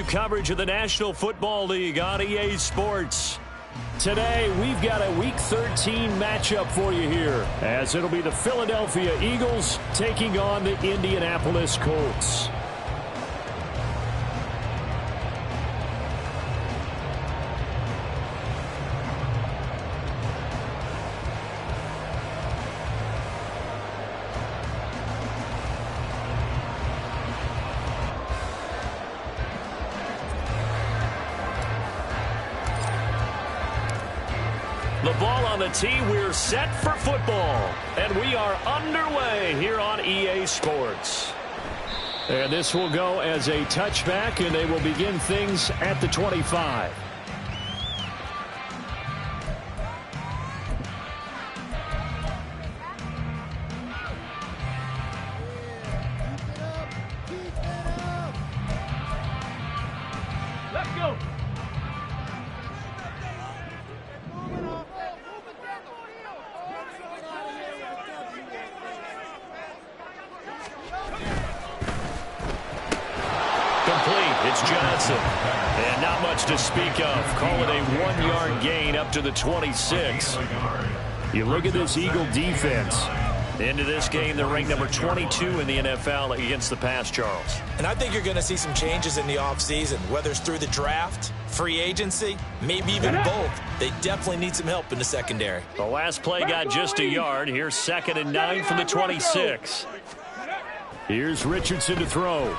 Coverage of the National Football League on EA Sports. Today, we've got a Week 13 matchup for you here, as it'll be the Philadelphia Eagles taking on the Indianapolis Colts. The ball on the tee, we're set for football. And we are underway here on EA Sports. And this will go as a touchback, and they will begin things at the 25. Let's go. It's Johnson. And not much to speak of. Call it a 1-yard gain up to the 26. You look at this Eagle defense. Into this game, they're ranked number 22 in the NFL against the pass, Charles. And I think you're going to see some changes in the offseason, whether it's through the draft, free agency, maybe even both. They definitely need some help in the secondary. The last play got just a yard. Here's 2nd and 9 from the 26. Here's Richardson to throw.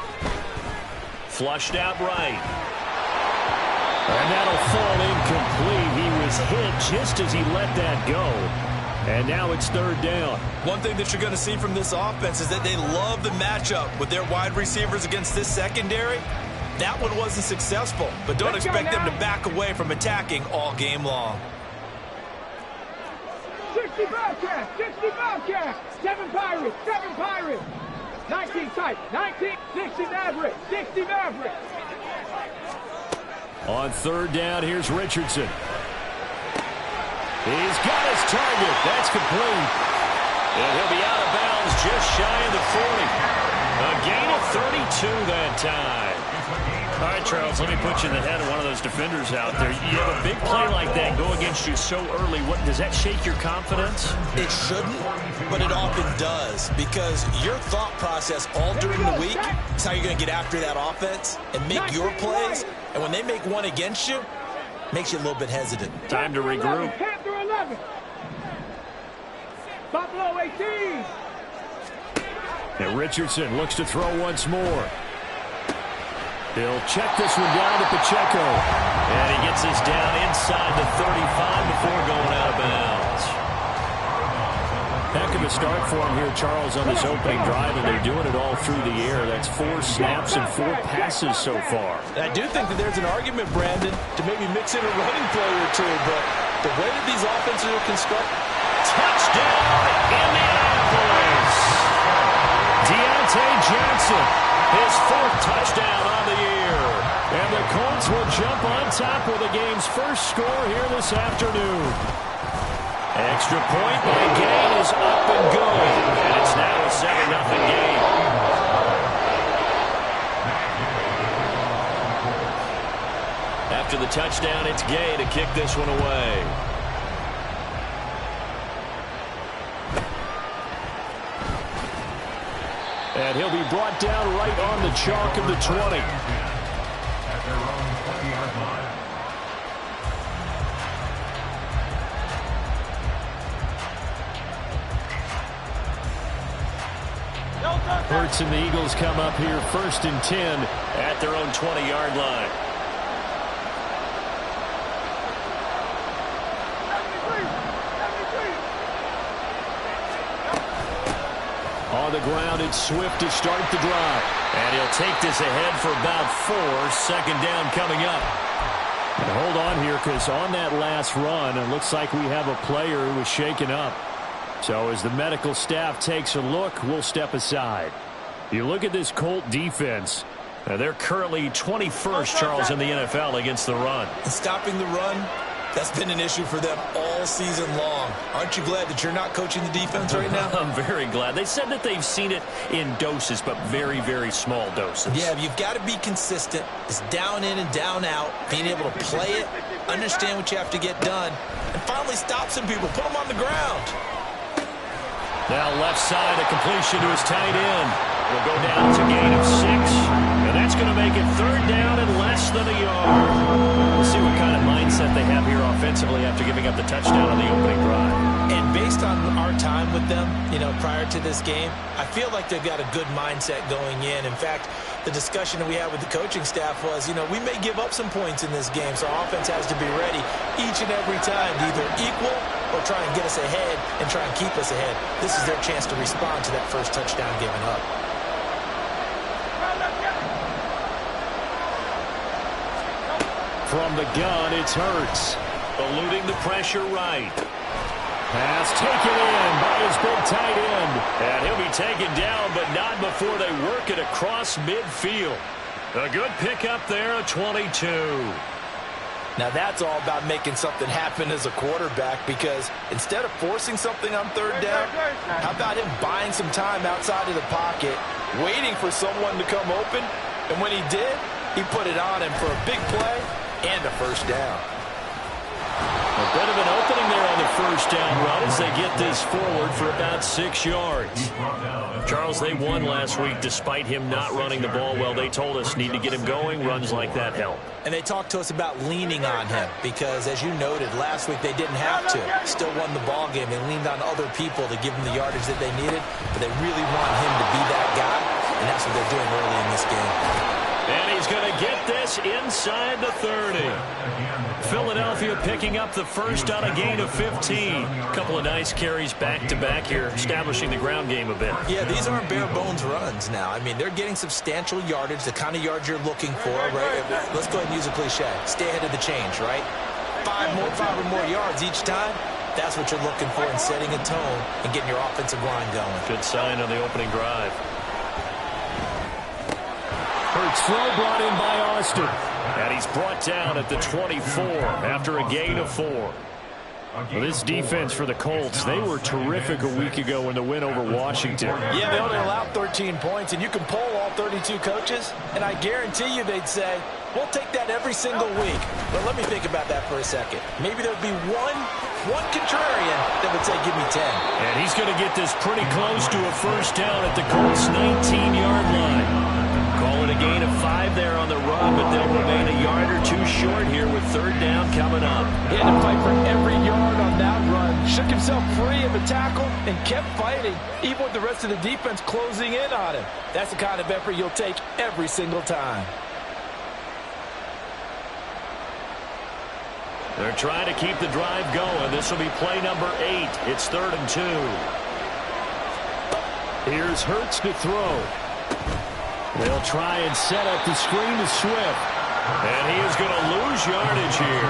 Flushed out right. And that'll fall incomplete. He was hit just as he let that go. And now it's 3rd down. One thing that you're going to see from this offense is that they love the matchup with their wide receivers against this secondary. That one wasn't successful, but don't expect them to back away from attacking all game long. 60 Bobcats, 60 Bobcats, 7 Pirates, 7 Pirates. 19 tight, 19, 60 Mavericks, 60 Mavericks. On 3rd down, here's Richardson. He's got his target. That's complete. And he'll be out of bounds just shy of the 40. A gain of 32 that time. All right, Charles, let me put you in the head of one of those defenders out there. You have a big play like that go against you so early. What does that shake your confidence? It shouldn't, but it often does, because your thought process all during the week is how you're going to get after that offense and make your plays. And when they make one against you, it makes you a little bit hesitant. Time to regroup. Panther 11. Buffalo 18. And Richardson looks to throw once more. He'll check this one down to Pacheco. And he gets this down inside the 35 before going out of bounds. Heck of a start for him here, Charles, on this opening drive, and they're doing it all through the air. That's 4 snaps and 4 passes so far. I do think that there's an argument, Brandon, to maybe mix in a running play or two, but the way that these offenses are constructed. Touchdown, Indianapolis! Deontay Johnson, his 4th touchdown on the year. And the Colts will jump on top with the game's first score here this afternoon. Extra point by Gain is up and good. And it's now a 7-0 game. After the touchdown, it's Gay to kick this one away. And he'll be brought down right on the chalk of the 20. Hurts and the Eagles come up here 1st and 10 at their own 20-yard line. On the ground, it's Swift to start the drive. And he'll take this ahead for about 4. 2nd down coming up. And hold on here, because on that last run, it looks like we have a player who was shaken up. So as the medical staff takes a look, we'll step aside. You look at this Colt defense. They're currently 21st, Charles, in the NFL against the run. Stopping the run That's been an issue for them all season long. Aren't you glad that you're not coaching the defense right now? I'm very glad. They said that they've seen it in doses, but very, very small doses. Yeah, you've got to be consistent. It's down in and down out, being able to play it, understand what you have to get done, and finally stop some people, put them on the ground. Now left side, a completion to his tight end. Will go down to gain of 6, and that's going to make it third down and less than a yard. We'll see what kind of mindset they have here offensively after giving up the touchdown on the opening drive. And based on our time with them, prior to this game, I feel like they've got a good mindset going in. In fact, the discussion that we had with the coaching staff was, we may give up some points in this game, so our offense has to be ready each and every time to either equal or try and get us ahead and try and keep us ahead. This is their chance to respond to that first touchdown given up. From the gun, it's Hurts. Eluding the pressure right. Pass taken in by his big tight end. And he'll be taken down, but not before they work it across midfield. A good pickup there, a 22. Now that's all about making something happen as a quarterback, because instead of forcing something on third down, how about him buying some time outside of the pocket, waiting for someone to come open, and when he did, he put it on him for a big play and a first down. A bit of an opening there on the first down run as they get this forward for about 6 yards. Charles, they won last week despite him not running the ball well. They told us need to get him going. Runs like that help. And they talked to us about leaning on him because, as you noted, last week they didn't have to. Still won the ball game. They leaned on other people to give them the yardage that they needed, but they really want him to be that guy, and that's what they're doing early in this game. And he's going to get this inside the 30. Philadelphia picking up the first on a gain of 15. A couple of nice carries back-to-back here, establishing the ground game a bit. Yeah, these aren't bare-bones runs now. I mean, they're getting substantial yardage, the kind of yards you're looking for, right? Let's go ahead and use a cliche. Stay ahead of the change, right? 5 or more yards each time. That's what you're looking for in setting a tone and getting your offensive line going. Good sign on the opening drive. Hurts throw brought in by Austin. And he's brought down at the 24 after a gain of 4. Well, this defense for the Colts, they were terrific a week ago in the win over Washington. Yeah, they only allowed 13 points, and you can poll all 32 coaches, and I guarantee you they'd say, we'll take that every single week. But let me think about that for a second. Maybe there'd be one contrarian that would say, give me 10. And he's going to get this pretty close to a first down at the Colts' 19-yard line. Call it a gain of 5 there on the run, but they'll remain a yard or 2 short here with third down coming up. He had to fight for every yard on that run. Shook himself free of the tackle and kept fighting, even with the rest of the defense closing in on him. That's the kind of effort you'll take every single time. They're trying to keep the drive going. This will be play number 8. It's 3rd and 2. Here's Hurts to throw. They'll try and set up the screen to Swift. And he is going to lose yardage here.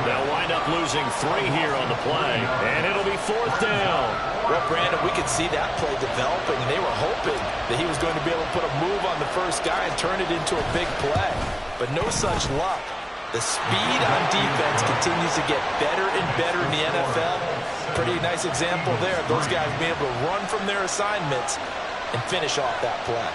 They'll wind up losing 3 here on the play. And it'll be 4th down. Well, Brandon, we could see that play developing, and they were hoping that he was going to be able to put a move on the first guy and turn it into a big play. But no such luck. The speed on defense continues to get better and better in the NFL. Pretty nice example there of those guys being able to run from their assignments and finish off that play.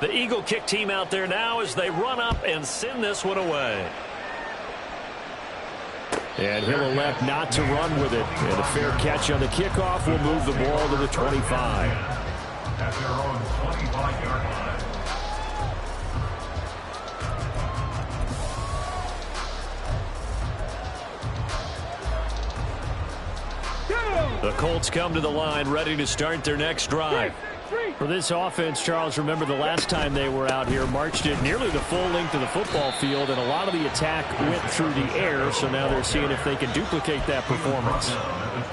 The Eagle kick team out there now as they run up and send this one away. And he'll elect not to run with it. And a fair catch on the kickoff will move the ball to the 25. At their own 25-yard line. The Colts come to the line ready to start their next drive. For this offense, Charles, remember the last time they were out here, marched it nearly the full length of the football field, and a lot of the attack went through the air, so now they're seeing if they can duplicate that performance.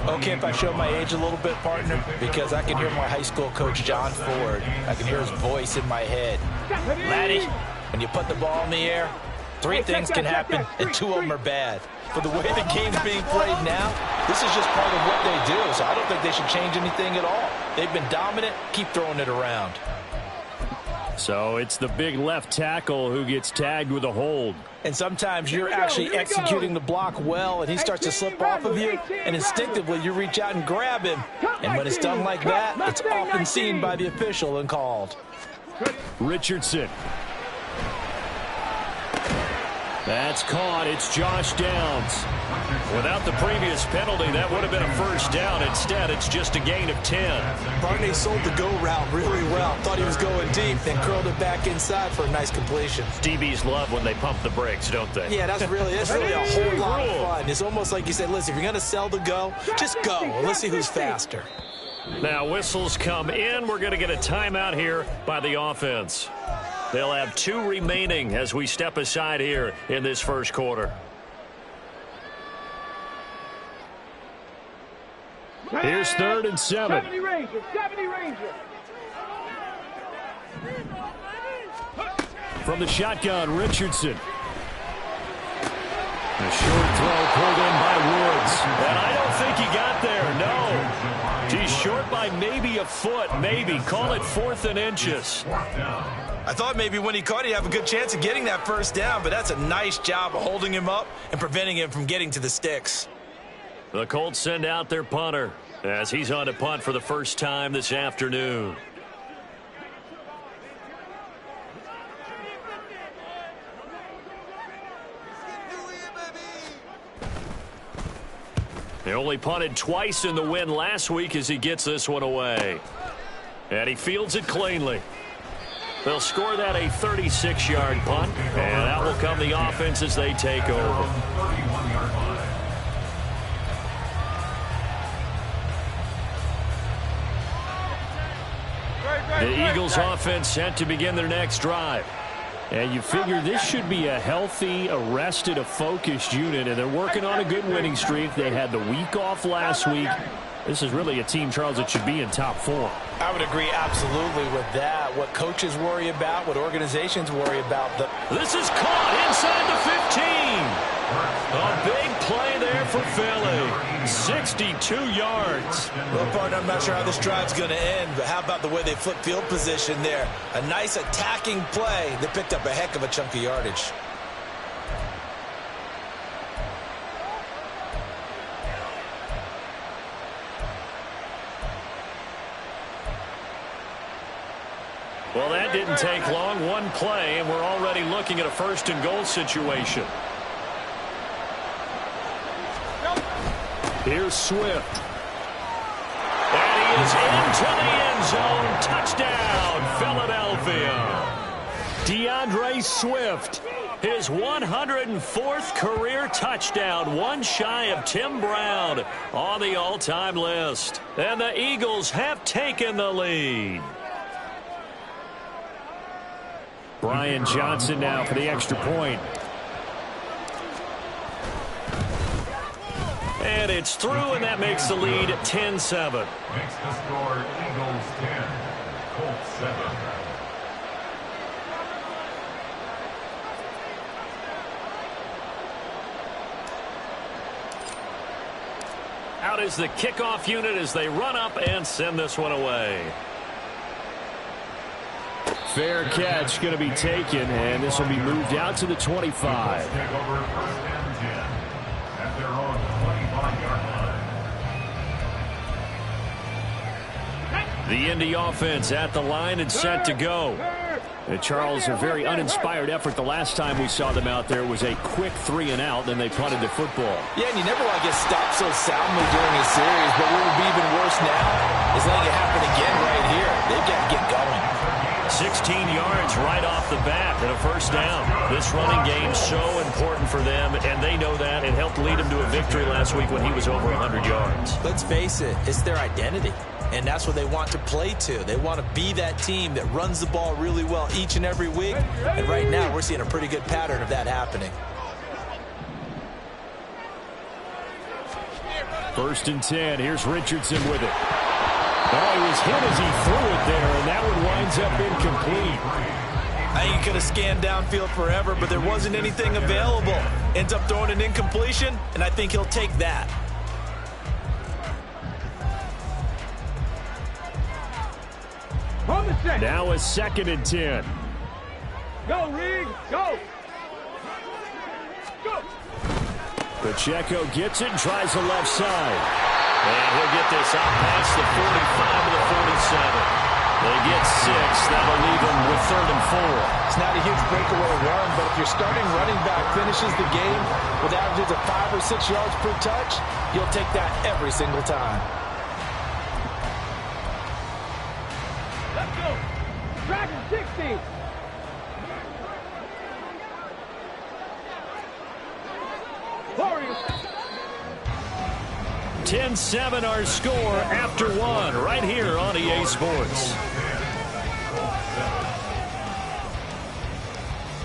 Okay, if I show my age a little bit, partner, because I can hear my high school coach, John Ford. I can hear his voice in my head. Laddie, when you put the ball in the air, 3 things can happen, and 2 of them are bad. For the way the game's being played now, this is just part of what they do, so I don't think they should change anything at all. They've been dominant. Keep throwing it around. So it's the big left tackle who gets tagged with a hold. And sometimes you're actually executing the block well, and he starts to slip off of you, and instinctively you reach out and grab him. And when it's done like that, it's often seen by the official and called. Richardson. That's caught. It's Josh Downs. Without the previous penalty, that would have been a first down. Instead, it's just a gain of 10. Barney sold the go route really well. Thought he was going deep, then curled it back inside for a nice completion. DBs love when they pump the brakes, don't they? Yeah, that's really a whole lot of fun. It's almost like you said, listen, if you're going to sell the go, just go. Let's see who's faster. Now whistles come in. We're going to get a timeout here by the offense. They'll have 2 remaining as we step aside here in this first quarter. Here's 3rd and 7. 70 Ranger, 70 Ranger. From the shotgun, Richardson. A short throw pulled in by Woods. And I don't think he got there, no. He's short by maybe a foot, maybe. Call it 4th and inches. I thought maybe when he caught it, he'd have a good chance of getting that first down, but that's a nice job of holding him up and preventing him from getting to the sticks. The Colts send out their punter as he's on to punt for the first time this afternoon. They only punted twice in the win last week as he gets this one away. And he fields it cleanly. They'll score that a 36-yard punt, and out will come the offense as they take over. The Eagles offense set to begin their next drive. And you figure this should be a healthy, a rested, a focused unit, and they're working on a good winning streak. They had the week off last week. This is really a team, Charles, that should be in top 4. I would agree absolutely with that. What coaches worry about, what organizations worry about. This is caught inside the 15. A big play there for Philly. 62 yards. Well, partner, I'm not sure how this drive's going to end, but how about the way they flip field position there? A nice attacking play that picked up a heck of a chunk of yardage. Well, that didn't take long. One play, and we're already looking at a 1st and goal situation. Here's Swift. And he is into the end zone. Touchdown, Philadelphia. DeAndre Swift, his 104th career touchdown, one shy of Tim Brown on the all-time list. And the Eagles have taken the lead. Brian Johnson now for the extra point. And it's through, and that makes the lead 10-7. Makes the score Eagles 10, Colts 7. Out is the kickoff unit as they run up and send this one away. Fair catch going to be taken, and this will be moved out to the 25. Take over 1st and 10 at their own 25-yard line. The Indy offense at the line and set to go. And Charles, a very uninspired effort. The last time we saw them out there was a quick 3 and out, then they punted the football. Yeah, and you never want to get stopped so soundly during a series, but what would be even worse now is letting it happen again right here. They've got to get going. 16 yards right off the bat and a first down. This running game so important for them, and they know that. It helped lead them to a victory last week when he was over 100 yards. Let's face it, it's their identity. and that's what they want to play to. They want to be that team that runs the ball really well each and every week, and right now we're seeing a pretty good pattern of that happening. 1st and 10. Here's Richardson with it. Oh, he was hit as he threw it there, and that one winds up incomplete. I think he could have scanned downfield forever, but there wasn't anything available. Ends up throwing an incompletion, and I think he'll take that. Now a 2nd and 10. Go, Reed, go! Go! Pacheco gets it and tries the left side. And he'll get this out past the 45 to the 47. They get 6. That'll leave them with 3rd and 4. It's not a huge breakaway run, but if your starting running back finishes the game with averages of 5 or 6 yards per touch, you'll take that every single time. Let's go! Dragon 60! Warriors! 10-7 our score after 1 right here on EA Sports.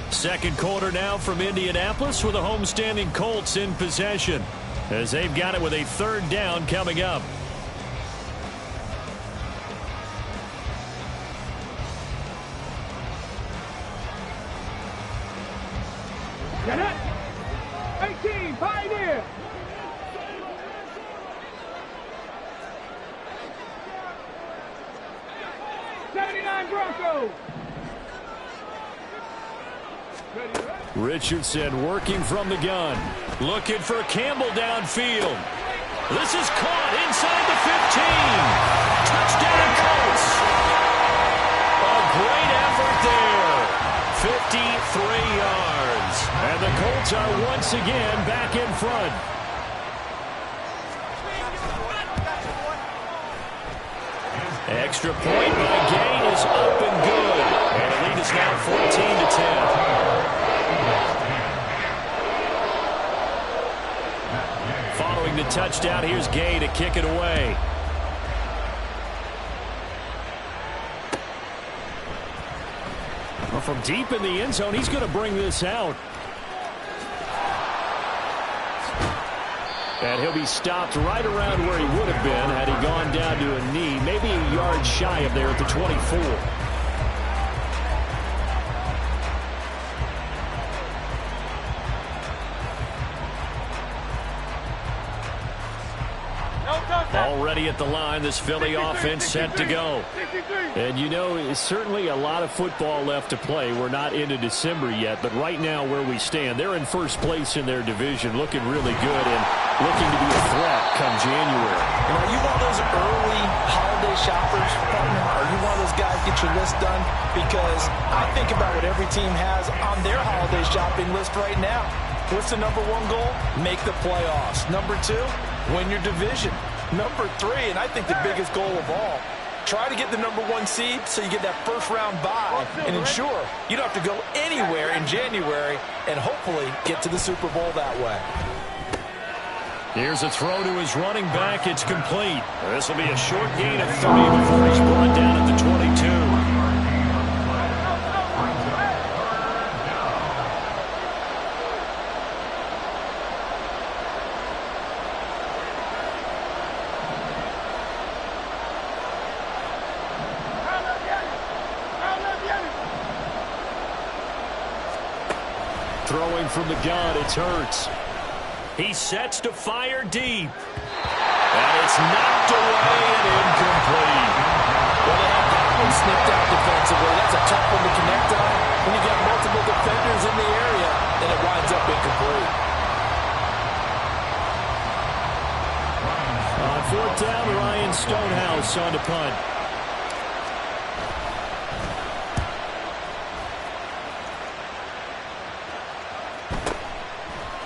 2nd quarter now from Indianapolis with the homestanding Colts in possession as they've got it with a 3rd down coming up. Get it! 18, Pioneer! Broncos. Richardson working from the gun. Looking for Campbell downfield. This is caught inside the 15. Touchdown Colts. A great effort there. 53 yards. And the Colts are once again back in front. Extra point by Gay is up and good. And the lead is now 14-10. Following the touchdown, here's Gay to kick it away. Well, from deep in the end zone, he's going to bring this out. And he'll be stopped right around where he would have been had he gone down to a knee, maybe a yard shy of there at the 24. Already at the line, this Philly offense set to go. And you know, it's certainly a lot of football left to play. We're not into December yet, but right now where we stand, they're in first place in their division, looking really good and looking to be a threat come January. And are you one of those early holiday shoppers, partner? Are you one of those guys get your list done? Because I think about what every team has on their holiday shopping list right now. What's the number 1 goal? Make the playoffs. Number 2, win your division. Number 3, and I think the biggest goal of all, try to get the number 1 seed so you get that first round bye and ensure you don't have to go anywhere in January and hopefully get to the Super Bowl that way. Here's a throw to his running back. It's complete. This will be a short gain of 3 before he's brought down at the 22. Throwing from the gun, it's Hurts. He sets to fire deep. And it's knocked away and incomplete. Well, they have that one snipped out defensively. That's a tough one to connect on. When you got multiple defenders in the area, and it winds up incomplete. On 4th down, Ryan Stonehouse on to punt.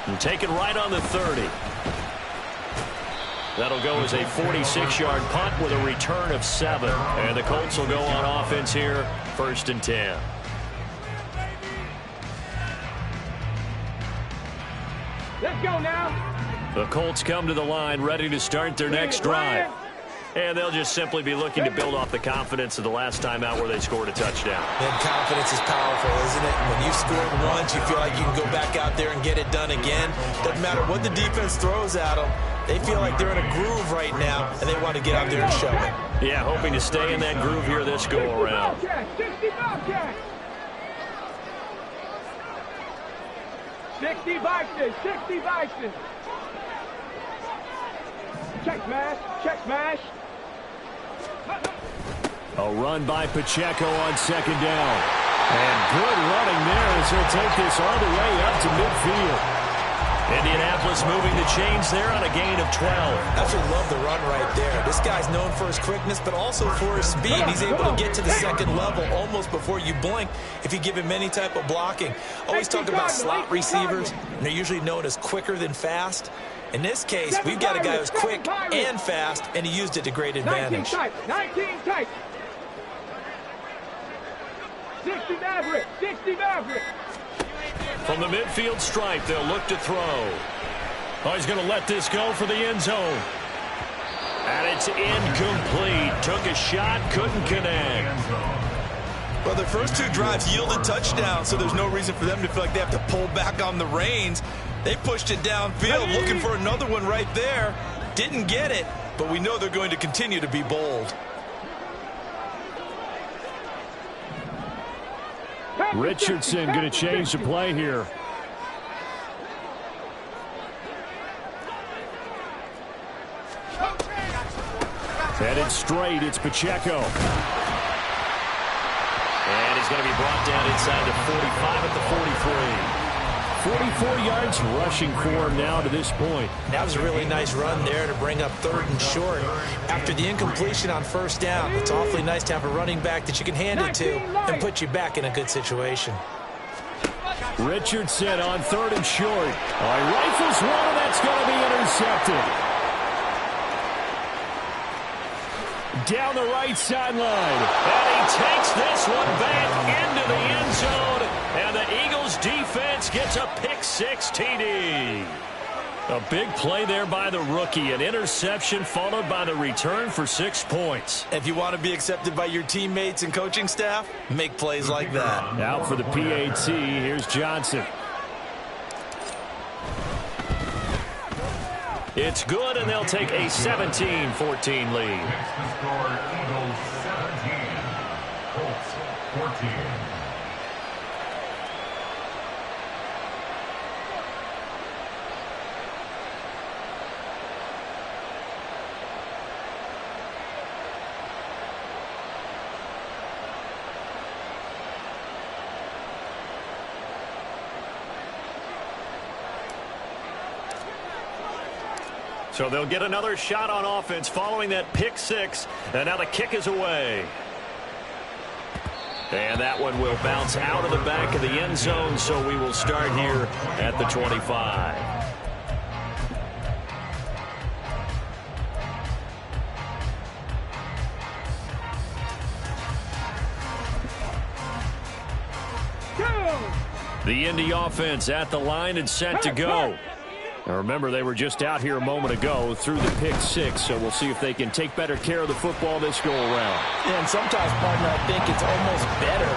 And taken right on the 30. That'll go as a 46-yard punt with a return of 7. And the Colts will go on offense here, 1st and 10. Let's go now. The Colts come to the line ready to start their next drive. And they'll just simply be looking to build off the confidence of the last time out where they scored a touchdown. And confidence is powerful, isn't it? When you've scored once, you feel like you can go back out there and get it done again. Doesn't matter what the defense throws at them. They feel like they're in a groove right now, and they want to get out there and show it. Yeah, hoping to stay in that groove here this go-around. 60 Vikings, 60 Vikings. Check smash, check smash. A run by Pacheco on second down. And good running there as he'll take this all the way up to midfield. Indianapolis moving the chains there on a gain of 12. I actually love the run right there. This guy's known for his quickness, but also for his speed. He's able to get to the second level almost before you blink if you give him any type of blocking. Always talk about slot receivers, and they're usually known as quicker than fast. In this case, we've got a guy who's quick and fast, and he used it to great advantage. 19 tight. 60 Maverick, 60 Maverick. From the midfield stripe, they'll look to throw. Oh, he's going to let this go for the end zone. And it's incomplete. Took a shot, couldn't connect. Well, their first two drives yielded touchdowns, so there's no reason for them to feel like they have to pull back on the reins. They pushed it downfield, looking for another one right there. Didn't get it, but we know they're going to continue to be bold. Richardson going to change the play here. Headed straight, it's Pacheco. And he's going to be brought down inside the 45 at the 43. 44 yards rushing for him now to this point. That was a really nice run there to bring up 3rd and short. After the incompletion on first down, it's awfully nice to have a running back that you can hand it to and put you back in a good situation. Richardson on 3rd and short. Oh, he rifles one, and that's going to be intercepted. Down the right sideline. And he takes this one back into the end zone. And the Eagles defense gets a pick-6 TD. A big play there by the rookie. An interception followed by the return for 6 points. If you want to be accepted by your teammates and coaching staff, make plays like that. Out for the PAT, here's Johnson. It's good, and they'll take a 17-14 lead. Next to score, Eagles 17, Colts 14. So they'll get another shot on offense following that pick-6, and now the kick is away. And that one will bounce out of the back of the end zone, so we will start here at the 25. The Indy offense at the line and set to go. Now remember, they were just out here a moment ago through the pick-6, so we'll see if they can take better care of the football this go-around. Yeah, and sometimes, partner, I think it's almost better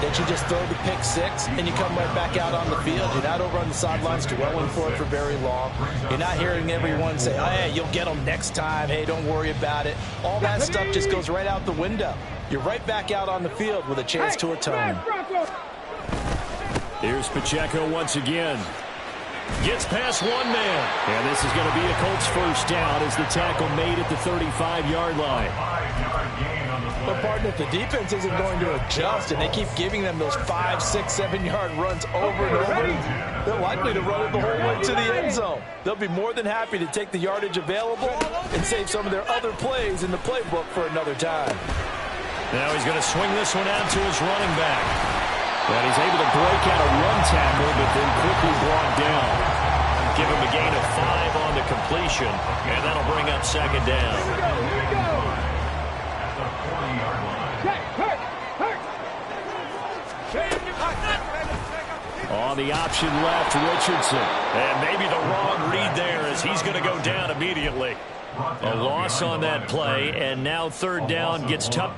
that you just throw the pick-6 and you come right back out on the field. You're not over on the sidelines dwelling for it for very long. You're not hearing everyone say, oh, hey, you'll get them next time. Hey, don't worry about it. All that stuff just goes right out the window. You're right back out on the field with a chance to atone. Here's Pacheco once again. Gets past one man. And this is going to be a Colts first down as the tackle made at the 35-yard line. 5-yard gain on the play. But, partner, if the defense isn't going to adjust and they keep giving them those 5, 6, 7-yard runs over and over, they're likely to run it the whole way to the end zone. They'll be more than happy to take the yardage available and save some of their other plays in the playbook for another time. Now he's going to swing this one out to his running back. And he's able to break out a run tackle, but then quickly brought down. Give him a gain of 5 on the completion, and that'll bring up second down. At the 40-yard line. On the option left, Richardson. And maybe the wrong read there as he's going to go down immediately. A loss on that play, and now third down gets tough.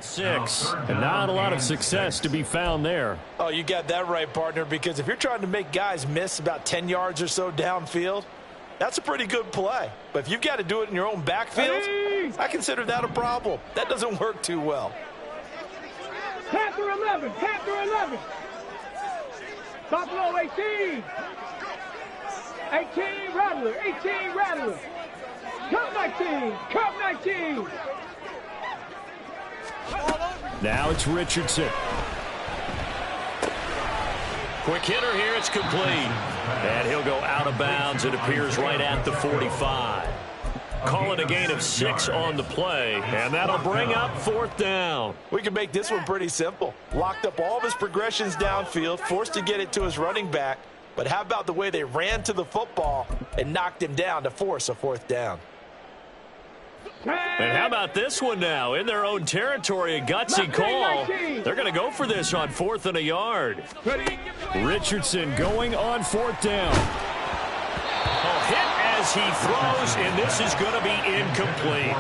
Six, and not a lot of success to be found there. Oh, you got that right, partner, because if you're trying to make guys miss about 10 yards or so downfield, that's a pretty good play. But if you've got to do it in your own backfield, I consider that a problem. That doesn't work too well. Panther 11, Panther 11. Buffalo 18. 18, Rattler, 18, Rattler. Cup 19, Cup 19. Now it's Richardson. Quick hitter here. It's complete. And he'll go out of bounds. It appears right at the 45. Call it a gain of 6 on the play. And that'll bring up fourth down. We can make this one pretty simple. Locked up all of his progressions downfield, forced to get it to his running back. But how about the way they ran to the football and knocked him down to force a fourth down? And how about this one now? In their own territory, a gutsy call. They're going to go for this on 4th and a yard. Richardson going on 4th down. Hit as he throws, and this is going to be incomplete.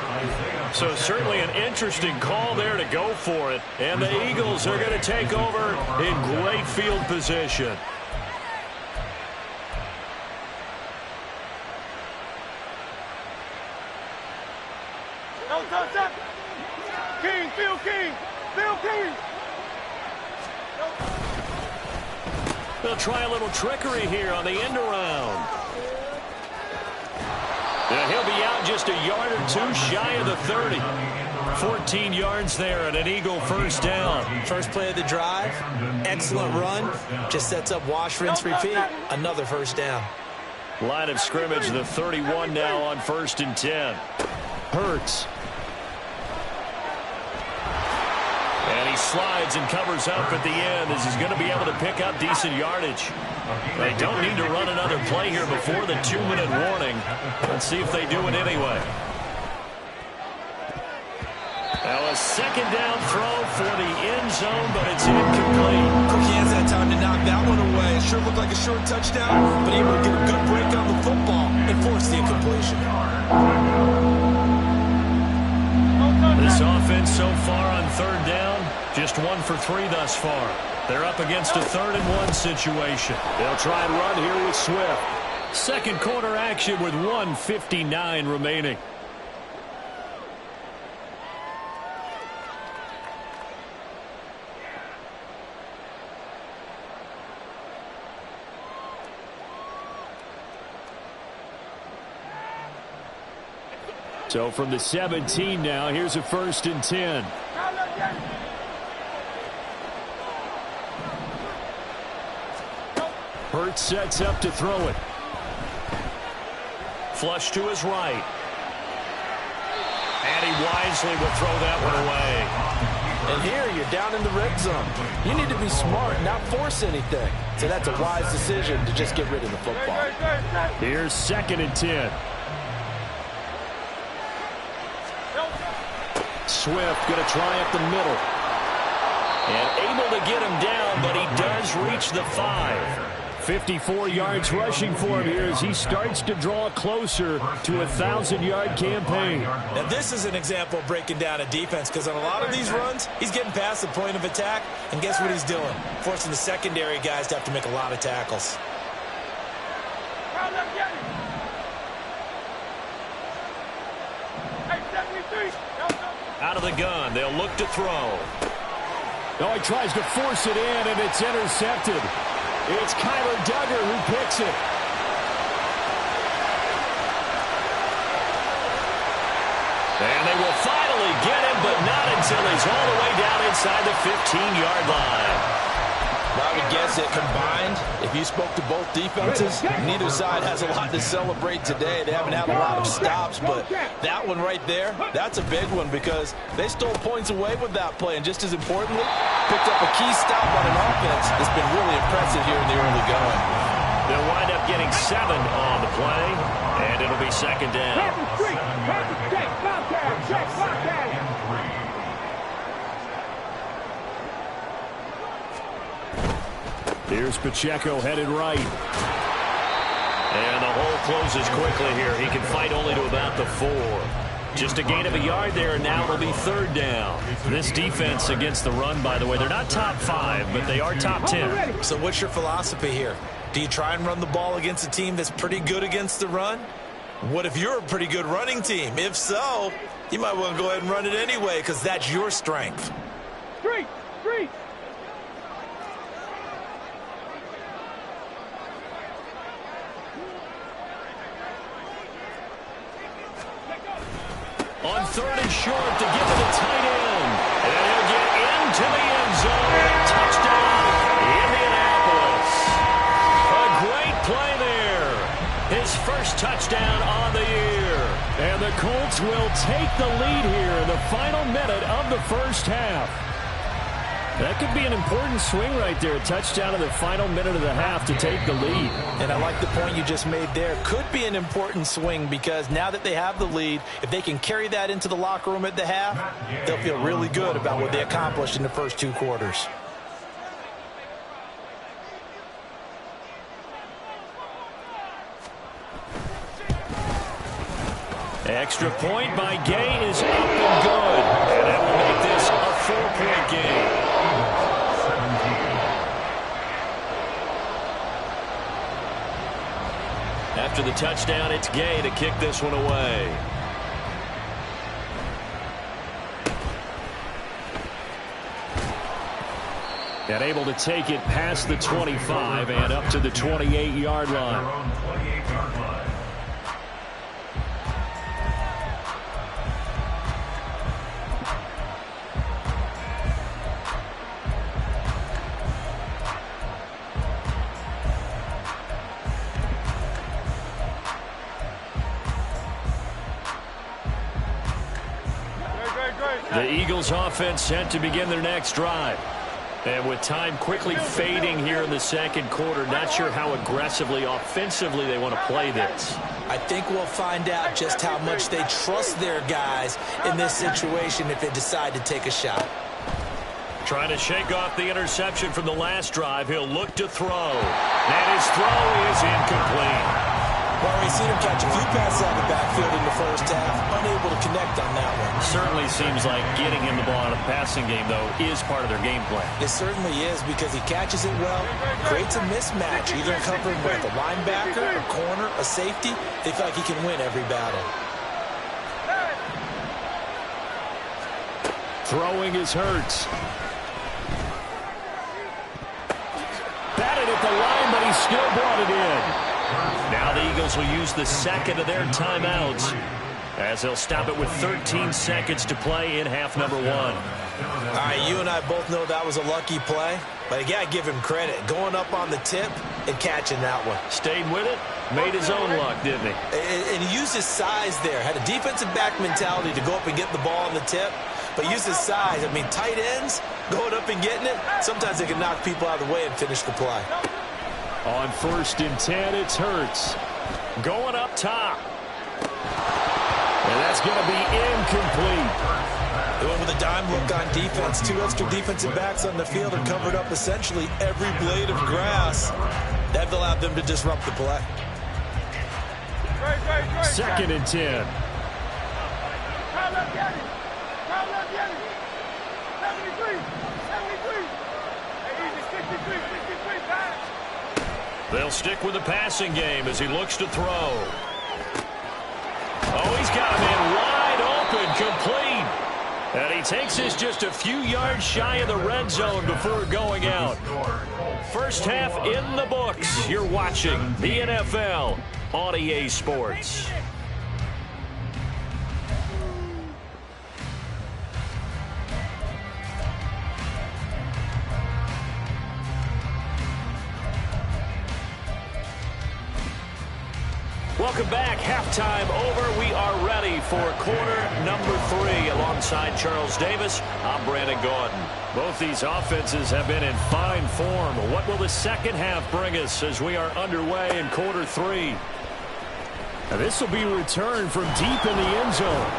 So certainly an interesting call there to go for it. And the Eagles are going to take over in great field position. King, Phil King, Phil King. They'll try a little trickery here on the end around. And he'll be out just a yard or two shy of the 30. 14 yards there and an Eagle first down. First play of the drive, excellent run. Just sets up wash, rinse, repeat. Another first down. Line of scrimmage, the 31 now on 1st and 10. Hurts. And he slides and covers up at the end as he's going to be able to pick up decent yardage. They don't need to run another play here before the 2-minute warning. Let's see if they do it anyway. Now a second down throw for the end zone, but it's incomplete. Cookie has that time to knock that one away. It sure looked like a short touchdown, but able to get a good break on the football and force the incompletion. This offense so far on 3rd down, just 1 for 3 thus far. They're up against a 3rd and 1 situation. They'll try and run here with Swift. Second quarter action with 1:59 remaining. So from the 17 now, here's a 1st and 10. Hurts sets up to throw it. Flush to his right. And he wisely will throw that one away. And here you're down in the red zone. You need to be smart, not force anything. So that's a wise decision to just get rid of the football. Here's 2nd and 10. Swift going to try up the middle. And able to get him down, but he does reach the 5. 54 yards rushing for him here as he starts to draw closer to a 1,000-yard campaign. Now, this is an example of breaking down a defense, because on a lot of these runs, he's getting past the point of attack, and guess what he's doing? Forcing the secondary guys to have to make a lot of tackles. Out of the gun, they'll look to throw. Oh, he tries to force it in, and it's intercepted. It's Kyler Duggar who picks it. And they will finally get him, but not until he's all the way down inside the 15-yard line. Well, I would guess that combined, if you spoke to both defenses, neither side has a lot to celebrate today. They haven't had a lot of stops, but that one right there, that's a big one because they stole points away with that play. And just as importantly, picked up a key stop on an offense that's been really impressive here in the early going. They'll wind up getting 7 on the play, and it'll be 2nd down. Here's Pacheco headed right. And the hole closes quickly here. He can fight only to about the 4. Just a gain of a yard there, and now it'll be 3rd down. This defense against the run, by the way, they're not top 5, but they are top 10. So what's your philosophy here? Do you try and run the ball against a team that's pretty good against the run? What if you're a pretty good running team? If so, you might want to go ahead and run it anyway because that's your strength. Street! On 3rd and short to give it to tight end. And he'll get into the end zone. Touchdown, Indianapolis. A great play there. His first touchdown on the year. And the Colts will take the lead here in the final minute of the first half. That could be an important swing right there. A touchdown in the final minute of the half to take the lead. And I like the point you just made there. Could be an important swing because now that they have the lead, if they can carry that into the locker room at the half, they'll feel really good about what they accomplished in the first 2 quarters. Extra point by Gay is up and good. And that will make this a 4-point game. After the touchdown, it's Gay to kick this one away. And able to take it past the 25 and up to the 28-yard line. The Eagles offense set to begin their next drive. And with time quickly fading here in the second quarter, not sure how aggressively, offensively they want to play this. I think we'll find out just how much they trust their guys in this situation if they decide to take a shot. Trying to shake off the interception from the last drive. He'll look to throw. And his throw is incomplete. Well, we've seen him catch a few passes out of the backfield in the first half, unable to connect on that one. Certainly seems like getting him the ball out of the passing game, though, is part of their game plan. It certainly is because he catches it well, creates a mismatch, either covering with a linebacker, a corner, a safety. They feel like he can win every battle. Throwing is Hurts. Batted at the line, but he still brought it in. Now the Eagles will use the second of their timeouts. as they'll stop it with 13 seconds to play in half number one. All right, you and I both know that was a lucky play, but I got to give him credit. Going up on the tip and catching that one. Stayed with it, made his own luck, didn't he? And he used his size there. Had a defensive back mentality to go up and get the ball on the tip, but used his size. I mean, tight ends, going up and getting it, sometimes they can knock people out of the way and finish the play. On 1st and 10, it's Hurts. Going up top. And that's going to be incomplete. They went with a dime look on defense. 2 extra defensive backs on the field and covered up essentially every blade of grass. That allowed them to disrupt the play. 2nd and 10. They'll stick with the passing game as he looks to throw. Oh, he's got him in wide open, complete. And he takes this just a few yards shy of the red zone before going out. First half in the books. You're watching the NFL on EA Sports. Welcome back. Halftime over. We are ready for quarter number 3. Alongside Charles Davis, I'm Brandon Gordon. Both these offenses have been in fine form. What will the second half bring us as we are underway in quarter 3? Now, this will be returned from deep in the end zone.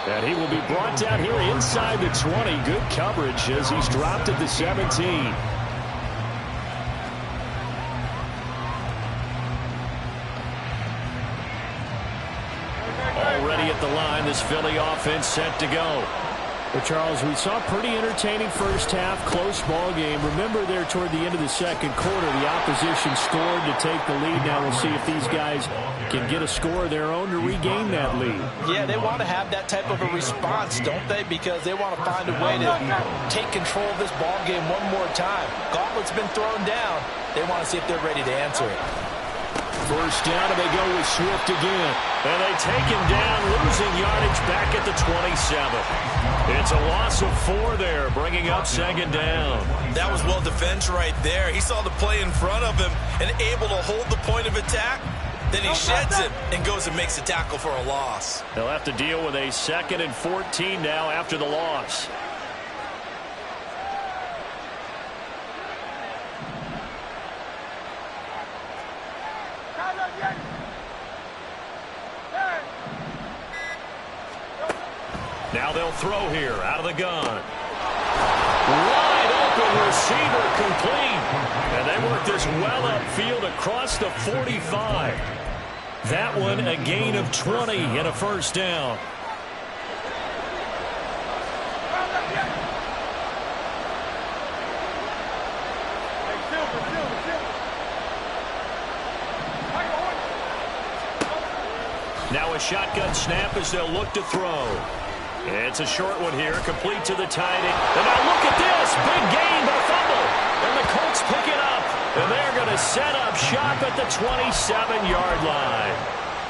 And he will be brought down here inside the 20. Good coverage as he's dropped at the 17. Already at the line, this Philly offense set to go. Well, Charles, we saw a pretty entertaining first half, close ball game. Remember there toward the end of the second quarter, the opposition scored to take the lead. Now we'll see if these guys can get a score of their own to regain that lead. Yeah, they want to have that type of a response, don't they? Because they want to find a way to take control of this ball game one more time. Gauntlet's been thrown down. They want to see if they're ready to answer it. First down, and they go with Swift again. And they take him down, losing yardage back at the 27. It's a loss of 4 there, bringing up 2nd down. That was well defense right there. He saw the play in front of him and able to hold the point of attack. Then he sheds it and goes and makes a tackle for a loss. They'll have to deal with a 2nd and 14 now after the loss. Now they'll throw here out of the gun. Wide open receiver, complete. And they work this well upfield across the 45. That one a gain of 20 and a first down. Now a shotgun snap as they'll look to throw. It's a short one here, complete to the tight end. And now look at this, big gain, but fumble. And the Colts pick it up. And they're going to set up shop at the 27-yard line.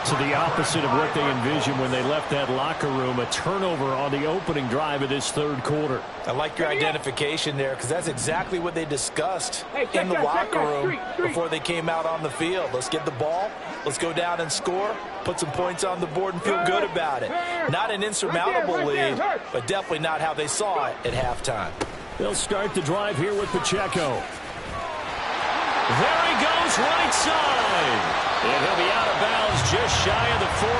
So the opposite of what they envisioned when they left that locker room, a turnover on the opening drive of this third quarter. I like your identification there because that's exactly what they discussed in the locker room before they came out on the field. Let's get the ball. Let's go down and score, put some points on the board and feel good about it. Not an insurmountable lead, but definitely not how they saw it at halftime. They'll start the drive here with Pacheco. There he goes, right side. And he'll be out of bounds just shy of the 40.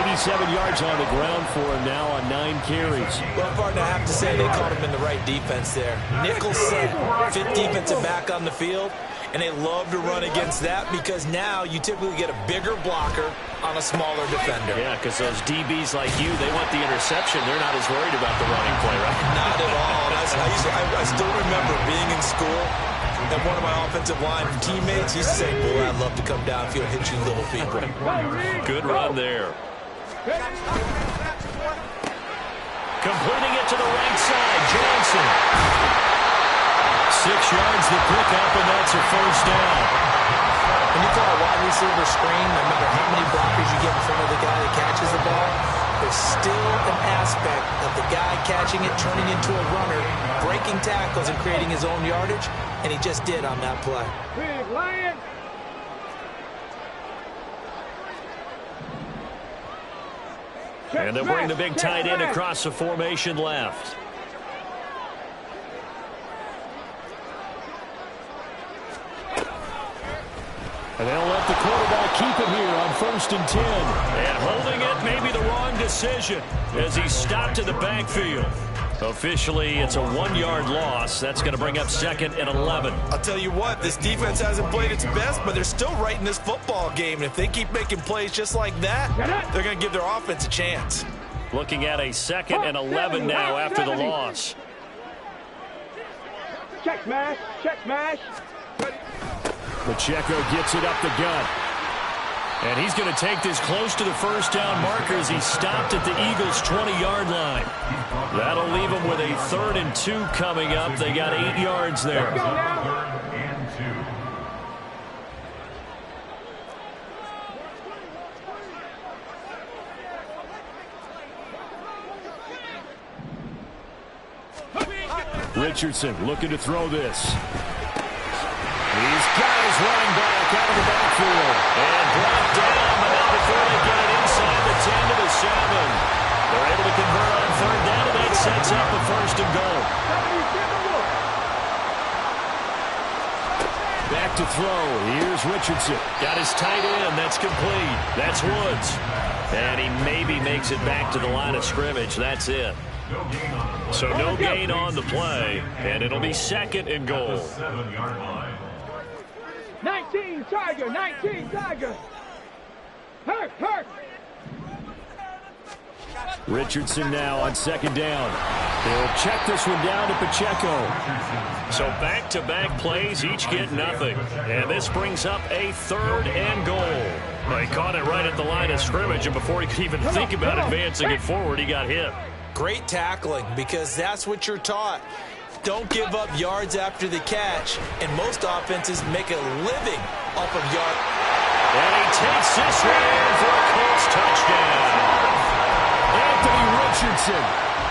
87 yards on the ground for him now on 9 carries. Well, partner, I have to say they caught him in the right defense there. Nickel set, 5th defensive back on the field, and they love to run against that because now you typically get a bigger blocker on a smaller defender. Yeah, because those DBs like you, they want the interception. They're not as worried about the running play, right? Not at all. I still remember being in school, and one of my offensive line teammates used to say, boy, I'd love to come downfield and hit you little people. Good run there. Completing it to the right side, Johnson. 6 yards the pickup, and that's a first down. When you call a wide receiver screen, no matter how many blockers you get in front of the guy that catches the ball, there's still an aspect of the guy catching it, turning into a runner, breaking tackles and creating his own yardage, and he just did on that play. Big Lion. And they'll bring the big tight end across the formation left. And they'll let the quarterback keep it here on 1st and 10. And holding it may be the wrong decision as he stopped in the backfield. Officially, it's a 1-yard loss. That's going to bring up 2nd and 11. I'll tell you what, this defense hasn't played its best, but they're still right in this football game. And if they keep making plays just like that, they're going to give their offense a chance. Looking at a 2nd and 11 now after the loss. Check smash. Check smash. Pacheco gets it up the gut. And he's going to take this close to the first down marker as he stopped at the Eagles' 20-yard line. That'll leave them with a 3rd and 2 coming up. They got 8 yards there. 3rd and 2. Richardson looking to throw this. He's got his running back out of the backfield. And brought down, but not before they get it inside the 10 to the 7. They're able to convert on 3rd down, and that sets up a 1st and goal. Back to throw. Here's Richardson. Got his tight end. That's complete. That's Woods. And he maybe makes it back to the line of scrimmage. That's it. So no gain on the play, and it'll be 2nd and goal. 7-yard line. 19 Tiger. 19 Tiger. Hurt. Richardson now on 2nd down. They'll check this one down to Pacheco. So back-to-back plays, each get nothing. And this brings up a 3rd and goal. Well, he caught it right at the line of scrimmage, and before he could even think about advancing it forward, he got hit. Great tackling, because that's what you're taught. Don't give up yards after the catch, and most offenses make a living off of yards. And he takes this one in for a Colts touchdown. Anthony Richardson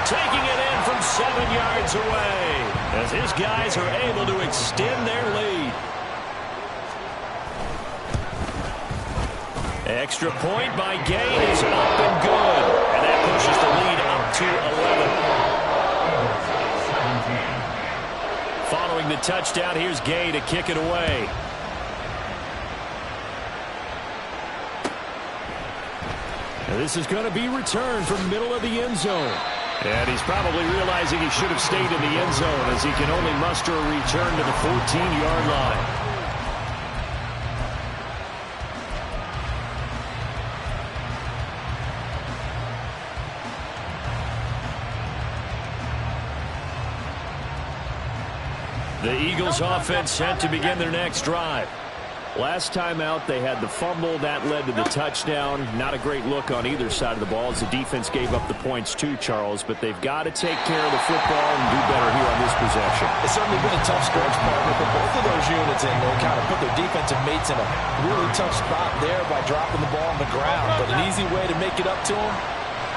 taking it in from 7 yards away as his guys are able to extend their lead. Extra point by Gay is up and good. And that pushes the lead up to 11. Following the touchdown, here's Gay to kick it away. And this is going to be returned from middle of the end zone. And he's probably realizing he should have stayed in the end zone as he can only muster a return to the 14-yard line. The Eagles offense set to begin their next drive. Last time out, they had the fumble. That led to the touchdown. Not a great look on either side of the ball as the defense gave up the points too, Charles. But they've got to take care of the football and do better here on this possession. It's certainly been a tough stretch, partner, for both of those units, and they kind of put their defensive mates in a really tough spot there by dropping the ball on the ground. But an easy way to make it up to them,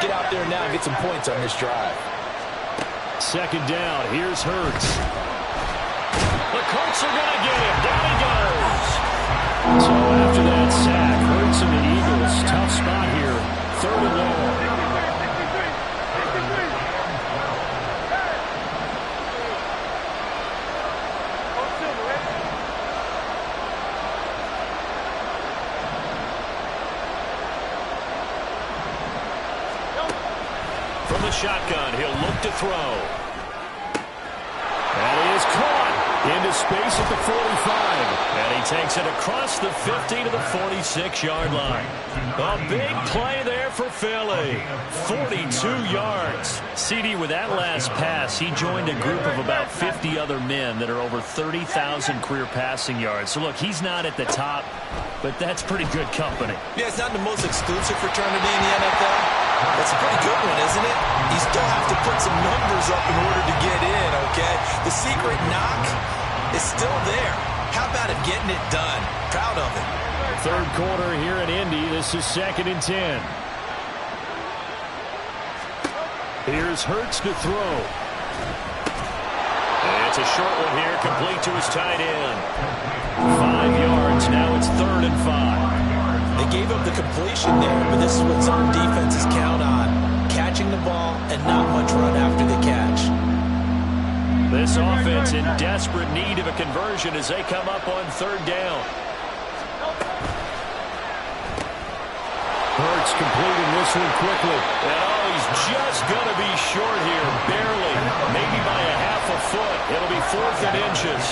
get out there now and get some points on this drive. 2nd down. Here's Hurts. The Colts are going to get him. Down he goes. So after that sack, Hurts and the Eagles, tough spot here. 3rd and long. From the shotgun, he'll look to throw. And he is caught into space at the 45. And he takes it across the 50 to the 46-yard line. A big play there for Philly. 42 yards. CD, with that last pass, he joined a group of about 50 other men that are over 30,000 career passing yards. So, look, he's not at the top, but that's pretty good company. Yeah, it's not the most exclusive fraternity in the NFL. That's a pretty good one, isn't it? You still have to put some numbers up in order to get in, okay? The secret knock is still there. How about him getting it done? Proud of him. Third quarter here in Indy. This is 2nd and 10. Here's Hurts to throw. And it's a short one here, complete to his tight end. 5 yards. Now it's 3rd and 5. They gave up the completion there, but this is what zone defenses count on. Catching the ball and not much run after the catch. This offense in desperate need of a conversion as they come up on 3rd down. Hurts completing this one quickly. And he's just going to be short here, barely, maybe by a half a foot. It'll be 4th and inches.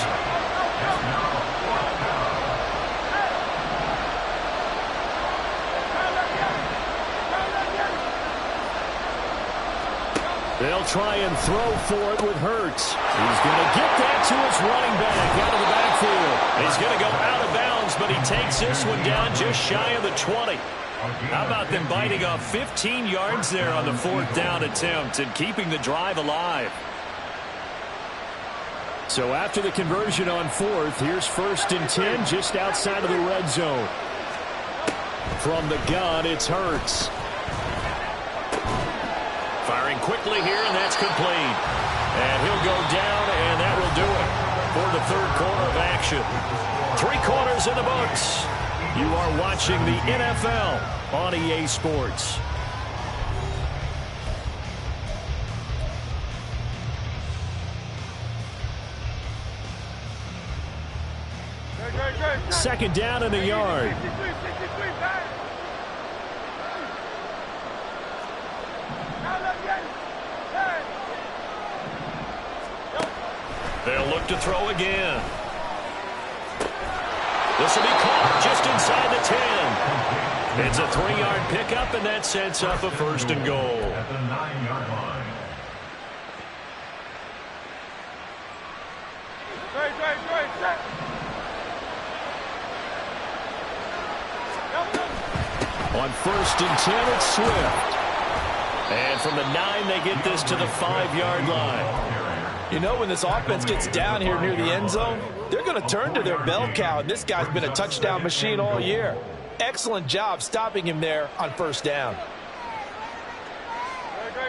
They'll try and throw for it with Hurts. He's going to get that to his running back out of the backfield. He's going to go out of bounds, but he takes this one down just shy of the 20. How about them biting off 15 yards there on the 4th down attempt and keeping the drive alive? So after the conversion on 4th, here's 1st and 10 just outside of the red zone. From the gun, it's Hurts. Firing quickly here, and that's complete. And he'll go down, and that will do it for the 3rd quarter of action. 3 quarters in the books. You are watching the NFL on EA Sports. Second down and a yard. They'll look to throw again. This will be caught just inside the 10. It's a 3-yard pickup, and that sets up a 1st and goal. At the 9-yard line. On 1st and 10, it's Swift. And from the 9, they get this to the 5-yard line. You know, when this offense gets down here near the end zone, they're going to turn to their bell cow, and this guy's been a touchdown machine all year. Excellent job stopping him there on 1st down.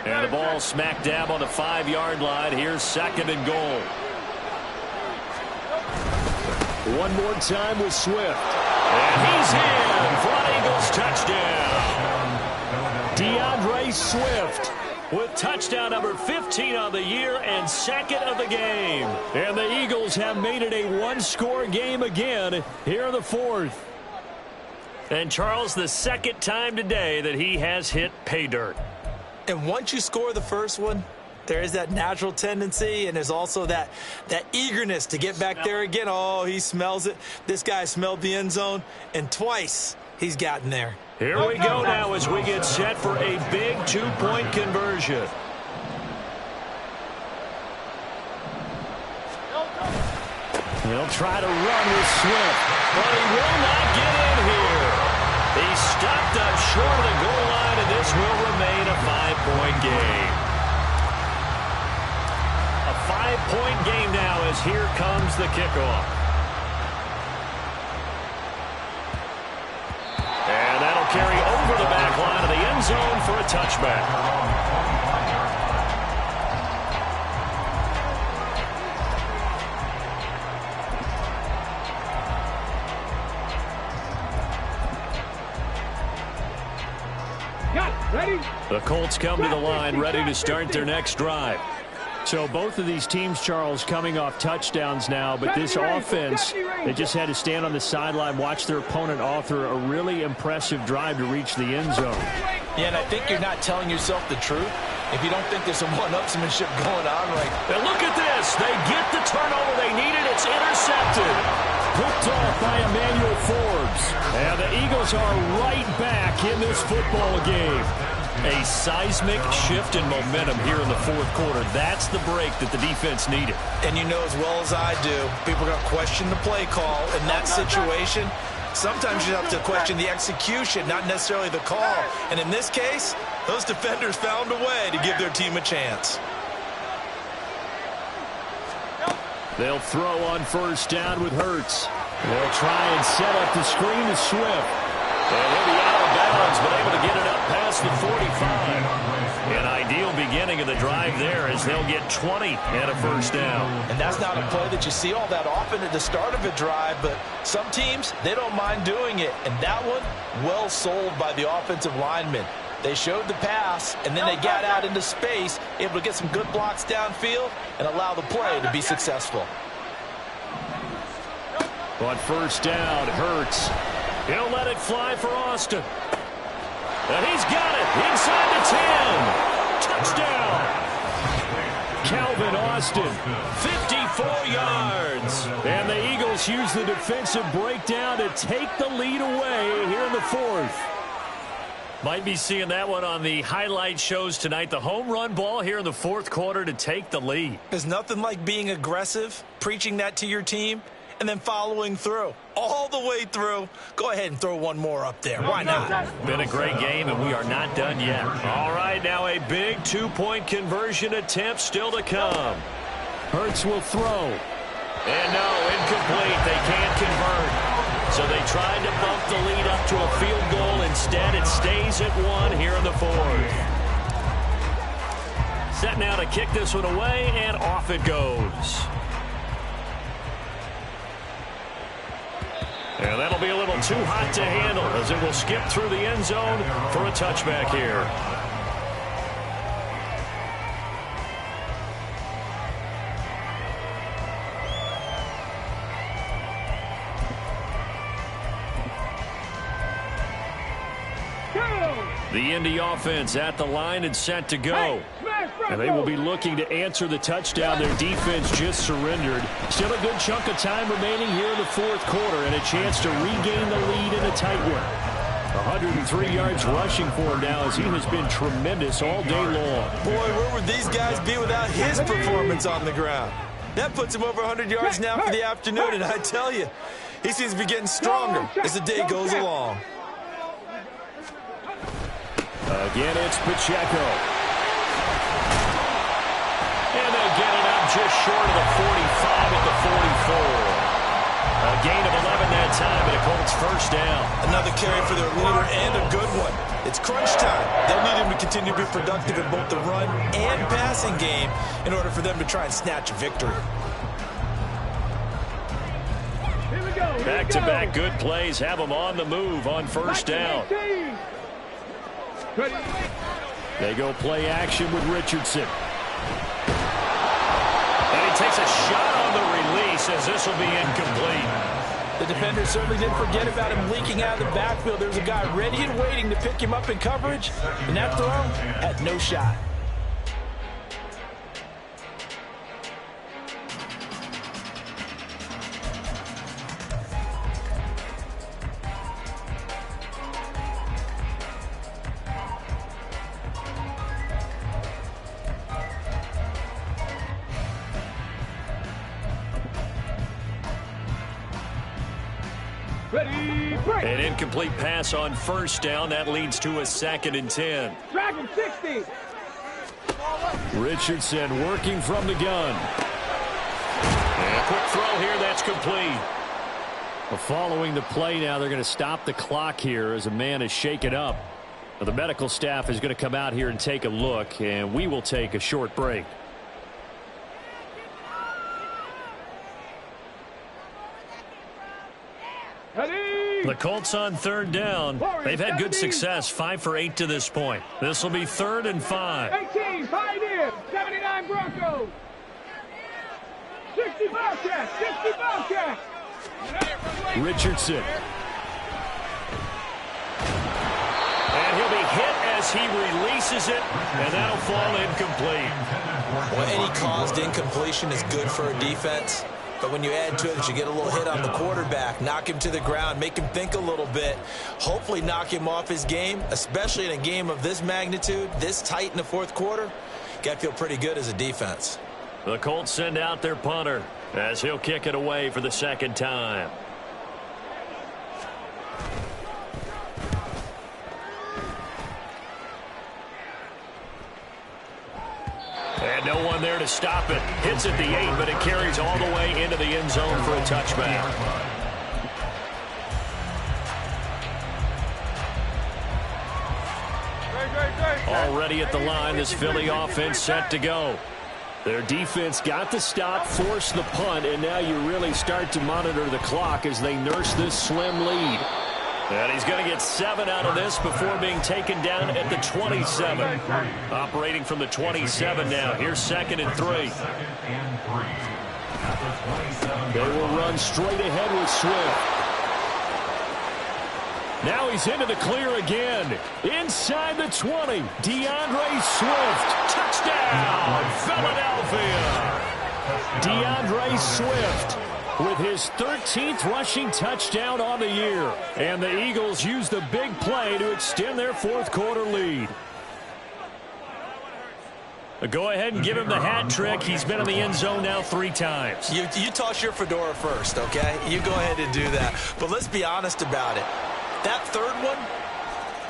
And the ball smack dab on the 5-yard line. Here's 2nd and goal. One more time with Swift. And he's in for an Eagles touchdown. DeAndre Swift with touchdown number 15 on the year and 2nd of the game. And the Eagles have made it a 1-score game again here in the 4th. And Charles, the 2nd time today that he has hit pay dirt. And once you score the first one, there is that natural tendency, and there's also that eagerness to get back there again. Oh, he smells it. This guy smelled the end zone, and twice he's gotten there. Here we go now as we get set for a big 2-point conversion. He'll try to run with Swift, but he will not get in here. He's stopped up short of the goal line, and this will remain a 5-point game. A 5-point game now as here comes the kickoff. And that'll carry over the back line of the end zone for a touchback. Ready? The Colts come to the line ready to start their next drive. So both of these teams, Charles, coming off touchdowns now, but this offense, they just had to stand on the sideline, watch their opponent author a really impressive drive to reach the end zone. Yeah, and I think you're not telling yourself the truth if you don't think there's some one-upsmanship going on right now. Look at this. They get the turnover they needed. It's intercepted. Picked off by Emmanuel Forbes. And the Eagles are right back in this football game. A seismic shift in momentum here in the 4th quarter. That's the break that the defense needed. And you know as well as I do, people are going to question the play call in that situation. Sometimes you have to question the execution, not necessarily the call. And in this case, those defenders found a way to give their team a chance. They'll throw on first down with Hurts. They'll try and set up the screen to Swift. And he'll be out of bounds, but able to get it up past the 45. An ideal beginning of the drive there as they'll get 20 and a first down. And that's not a play that you see all that often at the start of a drive, but some teams, they don't mind doing it. And that one, well sold by the offensive lineman. They showed the pass, and then they got out into space, able to get some good blocks downfield and allow the play to be successful. On first down, Hurts. He'll let it fly for Austin. And he's got it inside the 10. Touchdown. Calvin Austin, 54 yards. And the Eagles use the defensive breakdown to take the lead away here in the fourth. Might be seeing that one on the highlight shows tonight. The home run ball here in the fourth quarter to take the lead. There's nothing like being aggressive, preaching that to your team, and then following through. All the way through. Go ahead and throw one more up there. Why not? Been a great game, and we are not done yet. All right, now a big two-point conversion attempt still to come. Hurts will throw. And no, incomplete. They can't convert. So they tried to bump the lead up to a field goal. Instead, it stays at 1 here in the fourth. Set now to kick this one away, and off it goes. And that'll be a little too hot to handle as it will skip through the end zone for a touchback here. The Indy offense at the line and set to go. And they will be looking to answer the touchdown their defense just surrendered. Still a good chunk of time remaining here in the fourth quarter and a chance to regain the lead in a tight one. 103 yards rushing for him now as he has been tremendous all day long. Boy, where would these guys be without his performance on the ground? That puts him over 100 yards now for the afternoon, and I tell you, he seems to be getting stronger as the day goes along. Again, it's Pacheco. And they get it up just short of the 45 at the 44. A gain of 11 that time, and a Colts first down. Another carry for their leader and a good one. It's crunch time. They'll need him to continue to be productive in both the run and passing game in order for them to try and snatch a victory. Back-to-back good plays have them on the move on first down. They go play action with Richardson. And he takes a shot on the release as this will be incomplete. The defender certainly didn't forget about him leaking out of the backfield. There's a guy ready and waiting to pick him up in coverage, and that throw had no shot. An incomplete pass on first down. That leads to a 2nd and 10. Dragon 60. Richardson working from the gun. And a quick throw here. That's complete. Well, following the play now, they're going to stop the clock here as a man is shaken up. Well, the medical staff is going to come out here and take a look, and we will take a short break. The Colts on third down. They've had good success, 5 for 8 to this point. This will be 3rd and 5. 18, Pioneers, 79 Broncos. 60 Bobcats, 60 Bobcats. Richardson. And he'll be hit as he releases it, and that'll fall incomplete. Well, any caused incompletion is good for a defense. But when you add to it that you get a little hit on the quarterback, knock him to the ground, make him think a little bit, hopefully knock him off his game, especially in a game of this magnitude, this tight in the fourth quarter, got to feel pretty good as a defense. The Colts send out their punter as he'll kick it away for the 2nd time. And No one there to stop it. Hits at the 8, but it carries all the way into the end zone for a touchback. Already at the line, this Philly offense set to go. Their defense got the stop, forced the punt, and now you really start to monitor the clock as they nurse this slim lead. And he's going to get 7 out of this before being taken down at the 27. Operating from the 27 now. Here's 2nd and 3. They will run straight ahead with Swift. Now he's into the clear again. Inside the 20. DeAndre Swift. Touchdown, Philadelphia. DeAndre Swift with his 13th rushing touchdown on the year. And the Eagles use the big play to extend their 4th quarter lead. Go ahead and give him the hat trick. He's been in the end zone now 3 times. You toss your fedora first, okay? You go ahead and do that. But let's be honest about it. That 3rd one,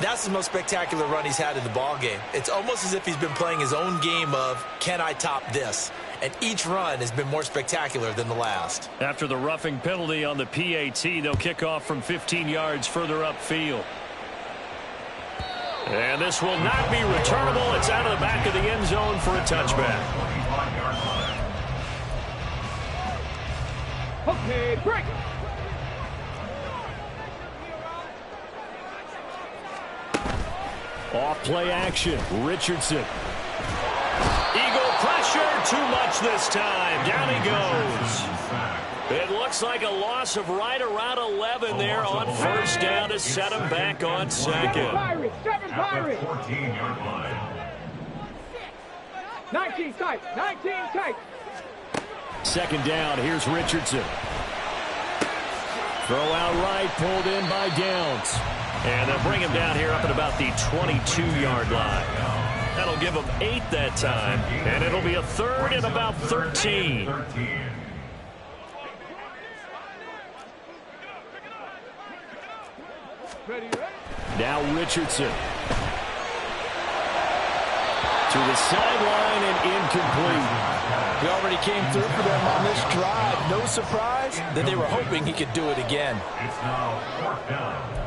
that's the most spectacular run he's had in the ballgame. It's almost as if he's been playing his own game of, can I top this? And each run has been more spectacular than the last. After the roughing penalty on the PAT, they'll kick off from 15 yards further upfield. And this will not be returnable. It's out of the back of the end zone for a touchback. Okay, break. Off play action. Richardson. Eagle pressure. Too much this time. Down he goes. It looks like a loss of right around 11 there on 1st down to set him back on 2nd. 7 Pirates. 14-yard line. 19 tight. 19 tight. 2nd down. Here's Richardson. Throw out right. Pulled in by Downs. And they'll bring him down here up at about the 22-yard line. That'll give him 8 that time. And it'll be a 3rd and about 13. Now Richardson. To the sideline and incomplete. We already came through for them on this drive. No surprise that they were hoping he could do it again. It's now 4th down.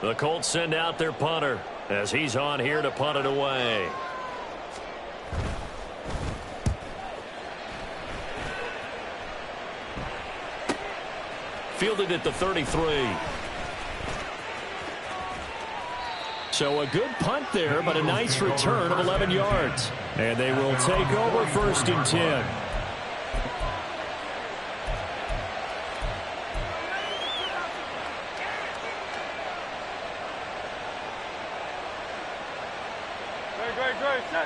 The Colts send out their punter as he's on here to punt it away. Fielded at the 33. So a good punt there, but a nice return of 11 yards. And they will take over 1st and 10.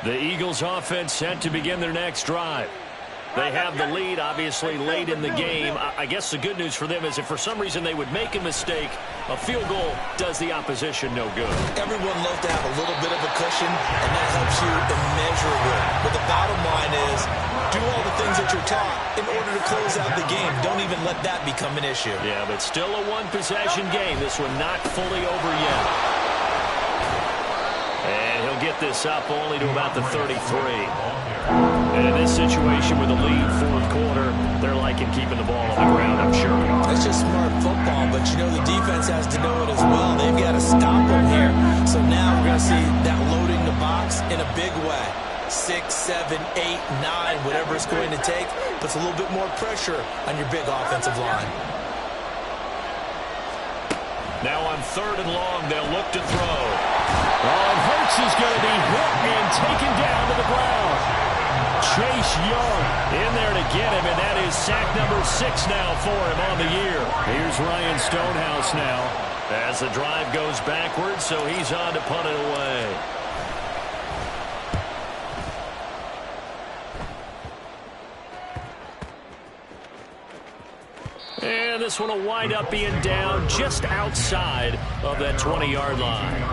The Eagles offense set to begin their next drive. They have the lead, obviously, late in the game. I guess the good news for them is if for some reason they would make a mistake, a field goal does the opposition no good. Everyone loves to have a little bit of a cushion, and that helps you immeasurably. But the bottom line is, do all the things that you're taught in order to close out the game. Don't even let that become an issue. Yeah, but still a one-possession game. This one not fully over yet. And he'll get this up only to about the 33. And in this situation with a lead 4th quarter, they're liking keeping the ball on the ground, I'm sure. That's just smart football, but you know the defense has to know it as well. They've got to stop them here. So now we're going to see that loading the box in a big way. 6, 7, 8, 9, whatever it's going to take, puts a little bit more pressure on your big offensive line. Now on 3rd and long, they'll look to throw. And Hurts is going to be hit and taken down to the ground. Chase Young in there to get him, and that is sack number 6 now for him on the year. Here's Ryan Stonehouse now as the drive goes backwards, so he's on to punt it away. And this one will wind up being down just outside of that 20-yard line.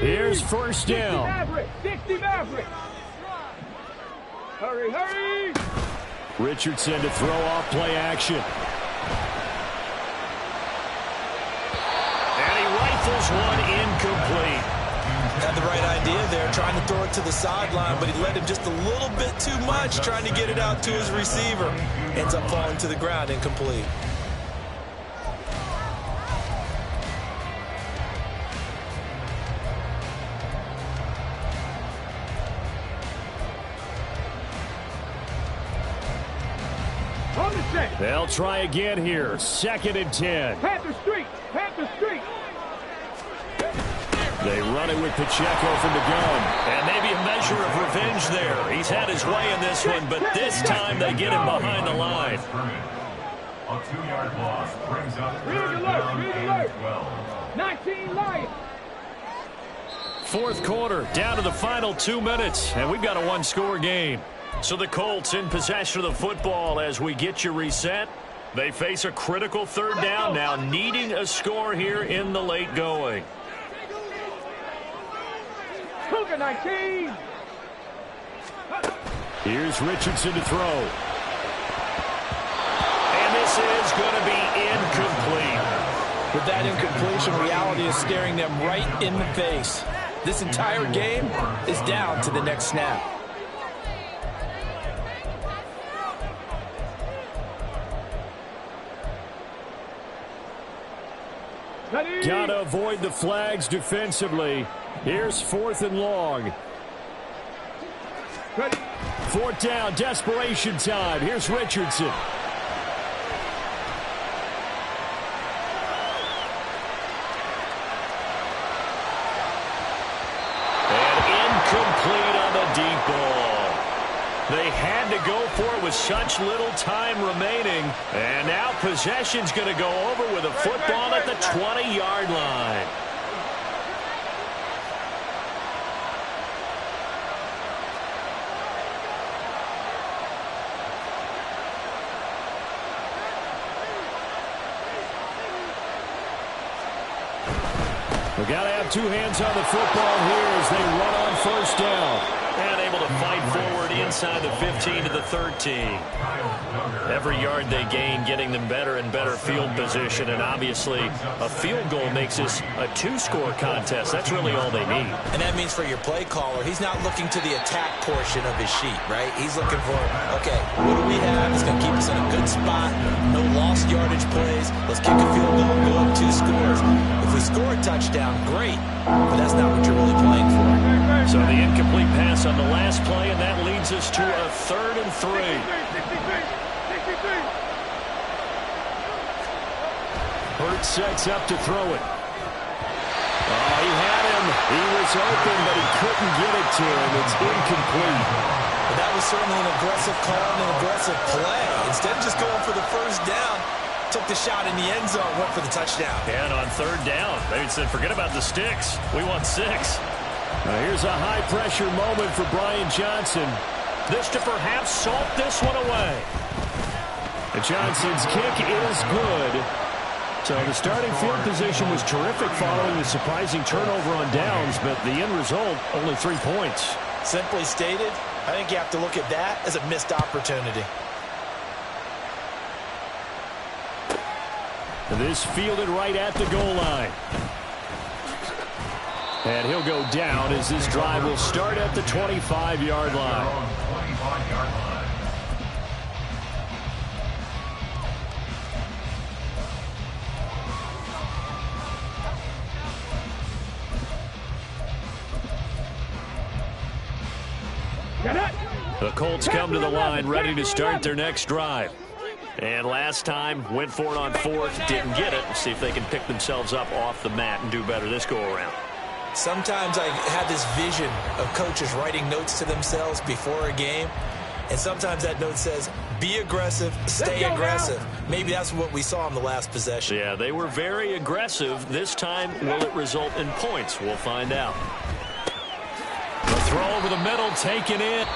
Here's 1st down. 60 Maverick. Hurry, hurry. Richardson to throw off play action. And he rifles one incomplete. Had the right idea there, trying to throw it to the sideline, but he led him just a little bit too much, trying to get it out to his receiver. Ends up falling to the ground, incomplete. They'll try again here. 2nd and 10. Panther Street. Panther Street. They run it with Pacheco from the gun. And maybe a measure of revenge there. He's had his way in this one, but this time they get him behind the line. A 2-yard loss brings up Read alert. 19 Lions. 4th quarter, down to the final 2 minutes, and we've got a one-score game. So the Colts in possession of the football as we get you reset. They face a critical 3rd down now, needing a score here in the late going. Cougar 19. Here's Richardson to throw. And this is going to be incomplete. With that incompletion, reality is staring them right in the face. This entire game is down to the next snap. Gotta avoid the flags defensively. Here's 4th and long. 4th down, desperation time. Here's Richardson. And incomplete on the deep ball. They had to go for it with such little time remaining. And now possession's going to go over with a football at the 20-yard line. We've got to have 2 hands on the football here as they run on 1st down. And able to fight forward inside the 15 to the 13. Every yard they gain, getting them better and better field position. And obviously, a field goal makes this a 2-score contest. That's really all they need. And that means for your play caller, he's not looking to the attack portion of his sheet, right? He's looking for, okay, what do we have that's going to keep us in a good spot? No lost yardage plays. Let's kick a field goal and go up 2 scores. If we score a touchdown, great. But that's not what you're really playing for. So the incomplete pass on the last play, and that leads us to a 3rd and 3. Hurt sets up to throw it. Oh, he had him. He was open, but he couldn't get it to him. It's incomplete. But that was certainly an aggressive call and an aggressive play. Instead of just going for the 1st down, took the shot in the end zone, went for the touchdown. And on 3rd down, they said, forget about the sticks. We want 6. Now here's a high-pressure moment for Brian Johnson. This to perhaps salt this one away. And Johnson's kick is good. So the starting field position was terrific following the surprising turnover on downs, but the end result, only 3 points. Simply stated, I think you have to look at that as a missed opportunity. This fielded right at the goal line. And he'll go down as this drive will start at the 25-yard line. The Colts come to the line ready to start their next drive. And last time, went for it on 4th, didn't get it. See if they can pick themselves up off the mat and do better this go-around. Sometimes I have this vision of coaches writing notes to themselves before a game, and sometimes that note says, be aggressive, stay aggressive. Maybe that's what we saw in the last possession. Yeah, they were very aggressive. This time, will it result in points? We'll find out. The throw over the middle, taken in.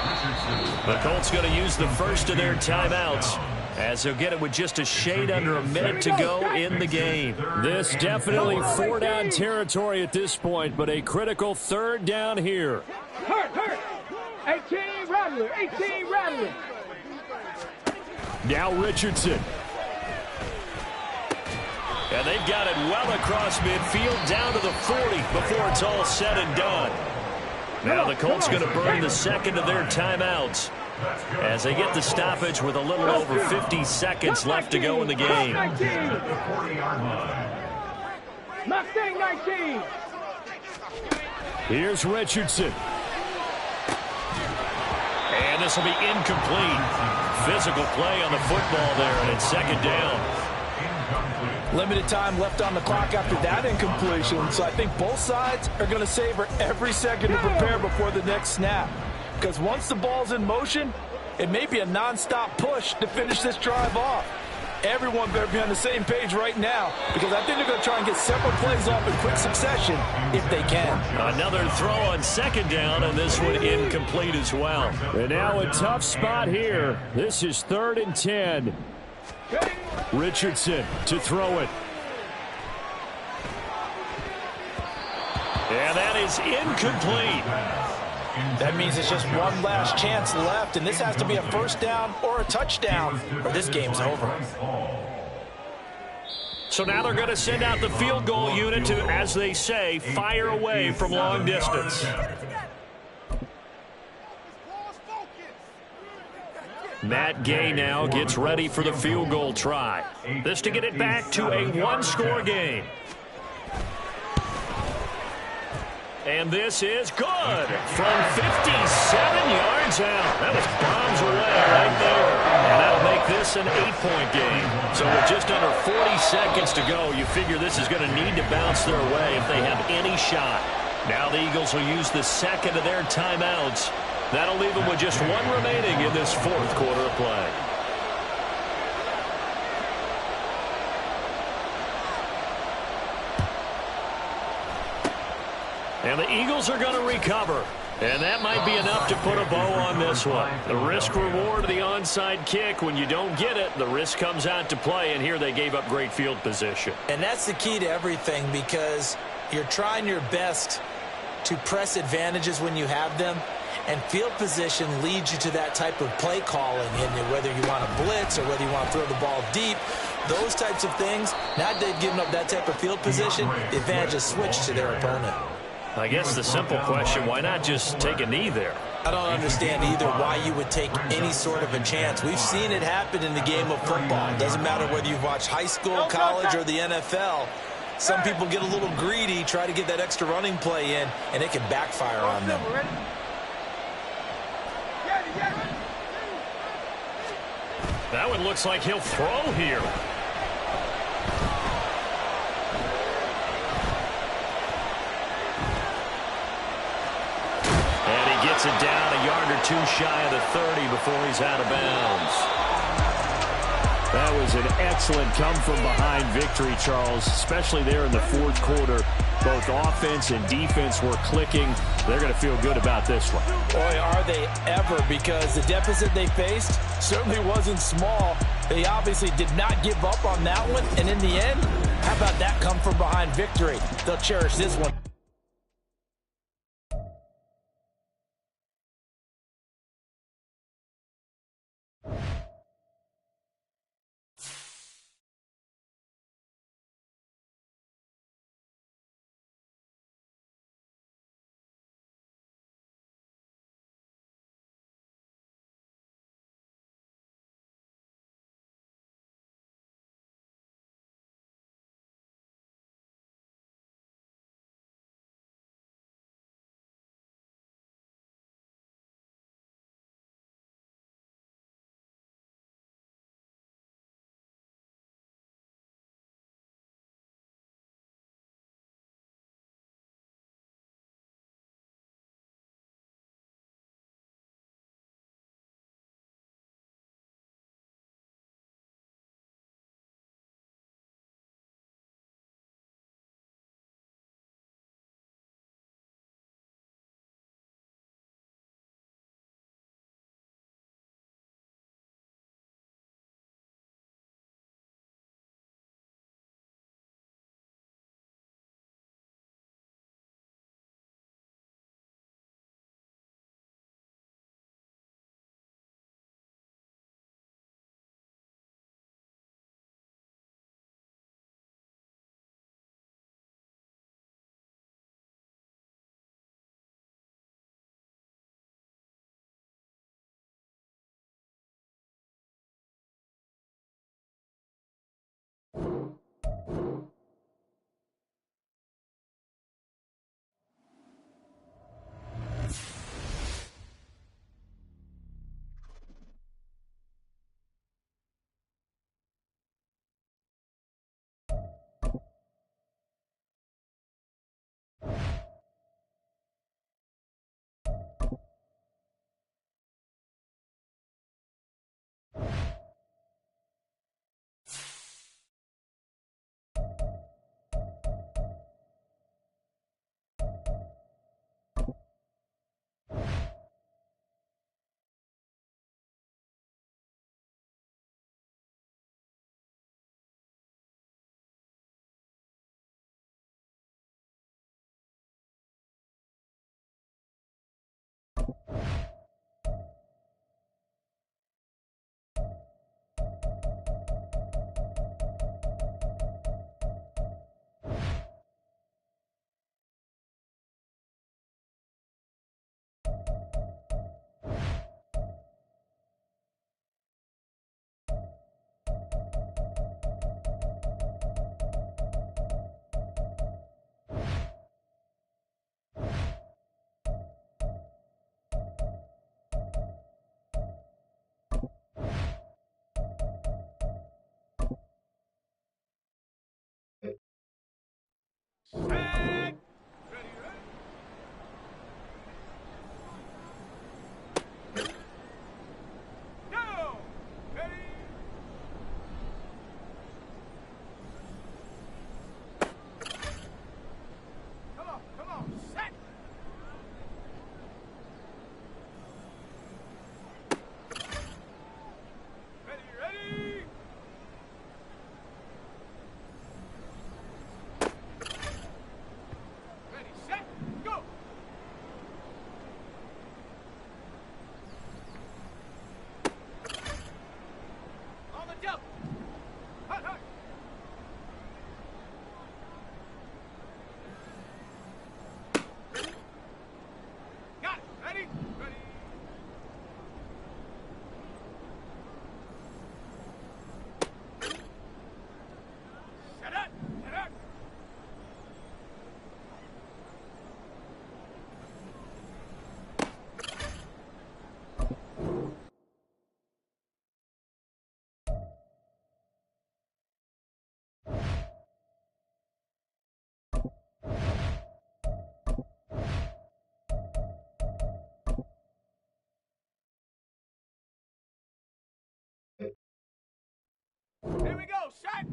The Colts going to use the first of their timeouts, as they'll get it with just a shade under a minute to go in the game. This definitely 4-down territory at this point, but a critical 3rd down here. Hurt. 18 Rattler. Now Richardson. And they've got it well across midfield down to the 40 before it's all said and done. Now the Colts going to burn the second of their timeouts as they get the stoppage with a little over 50 seconds left to go in the game. Mustang 19. Here's Richardson. And this will be incomplete. Physical play on the football there, and it's second down. Limited time left on the clock after that incompletion, so I think both sides are going to savor every second to prepare before the next snap. Because once the ball's in motion, it may be a non-stop push to finish this drive off. Everyone better be on the same page right now, because I think they're going to try and get several plays off in quick succession if they can. Another throw on second down, and this one incomplete as well. And now a tough spot here. This is 3rd and 10. Richardson to throw it. And that is incomplete. That means it's just one last chance left, and this has to be a first down or a touchdown, or this game's over. So now they're going to send out the field goal unit to, as they say, fire away from long distance. Matt Gay now gets ready for the field goal try. This to get it back to a one-score game. And this is good from 57 yards out. That was bombs away right there. And that'll make this an 8-point game. So with just under 40 seconds to go, you figure this is going to need to bounce their way if they have any shot. Now the Eagles will use the second of their timeouts. That'll leave them with just one remaining in this fourth quarter of play. And the Eagles are going to recover. And that might be enough to put a bow on this one. The risk-reward of the onside kick, when you don't get it, the risk comes out to play, and here they gave up great field position. And that's the key to everything, because you're trying your best to press advantages when you have them, and field position leads you to that type of play calling, and whether you want to blitz or whether you want to throw the ball deep, those types of things. Now that they've given up that type of field position, the advantage is switched to their opponent. I guess the simple question, why not just take a knee there? I don't understand either why you would take any sort of a chance. We've seen it happen in the game of football. It doesn't matter whether you've watched high school, college, or the NFL. Some people get a little greedy, try to get that extra running play in, and it can backfire on them. That one looks like he'll throw here. And he gets it down a yard or two shy of the 30 before he's out of bounds. That was an excellent come-from-behind victory, Charles, especially there in the fourth quarter. Both offense and defense were clicking. They're going to feel good about this one. Boy, are they ever, because the deficit they faced certainly wasn't small. They obviously did not give up on that one, and in the end, how about that come-from-behind victory? They'll cherish this one. Set. Go. Ready. Come on, set. Ready. Ready, set, go. On the jump. Hut, hut. Got it. Ready? Ready. Set up. Set up. Here we go. Set.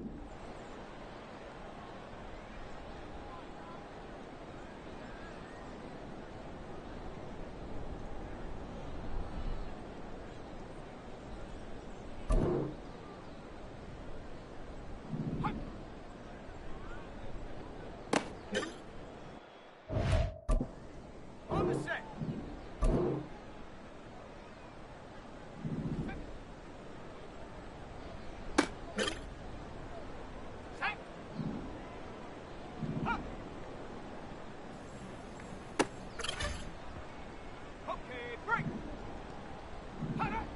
Hut. On the set. Set. Hut. Okay, break. Hut, hut.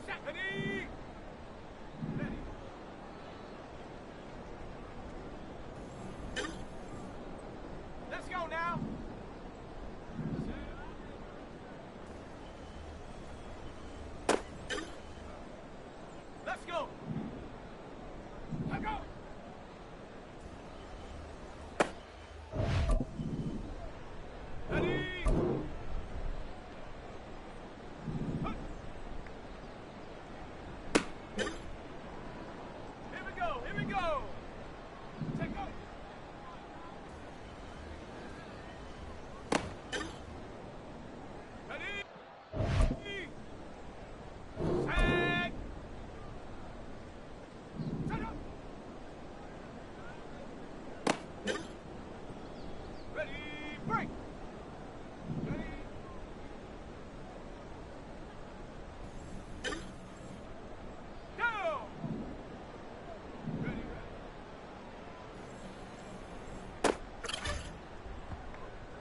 Set. Ready. Ready. Let's go now. Let's go. Let's go. Ready. Hut. Here we go. Here we go. Take go. Ready. Set. Set up. Ready. Break. Ready. Go. Ready.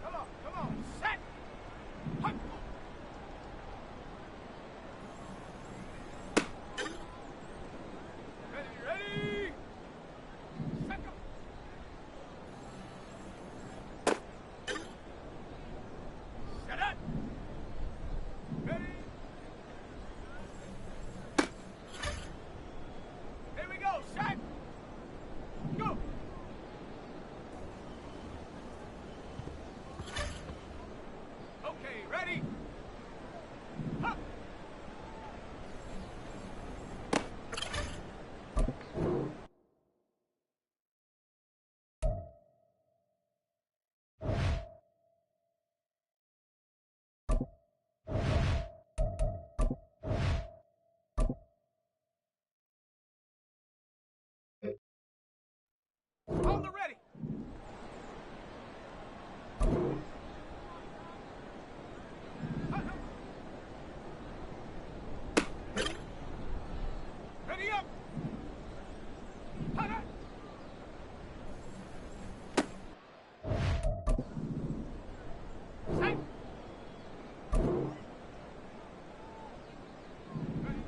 Come on. Set. Hut. Ready. Set. Go. Set up. Ready. Here we go. Set. Go. Okay, ready. Hut. On the ready. Hut, hut. Ready up. Hut, hut. Set. Ready.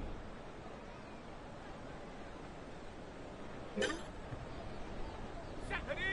Set. Ready.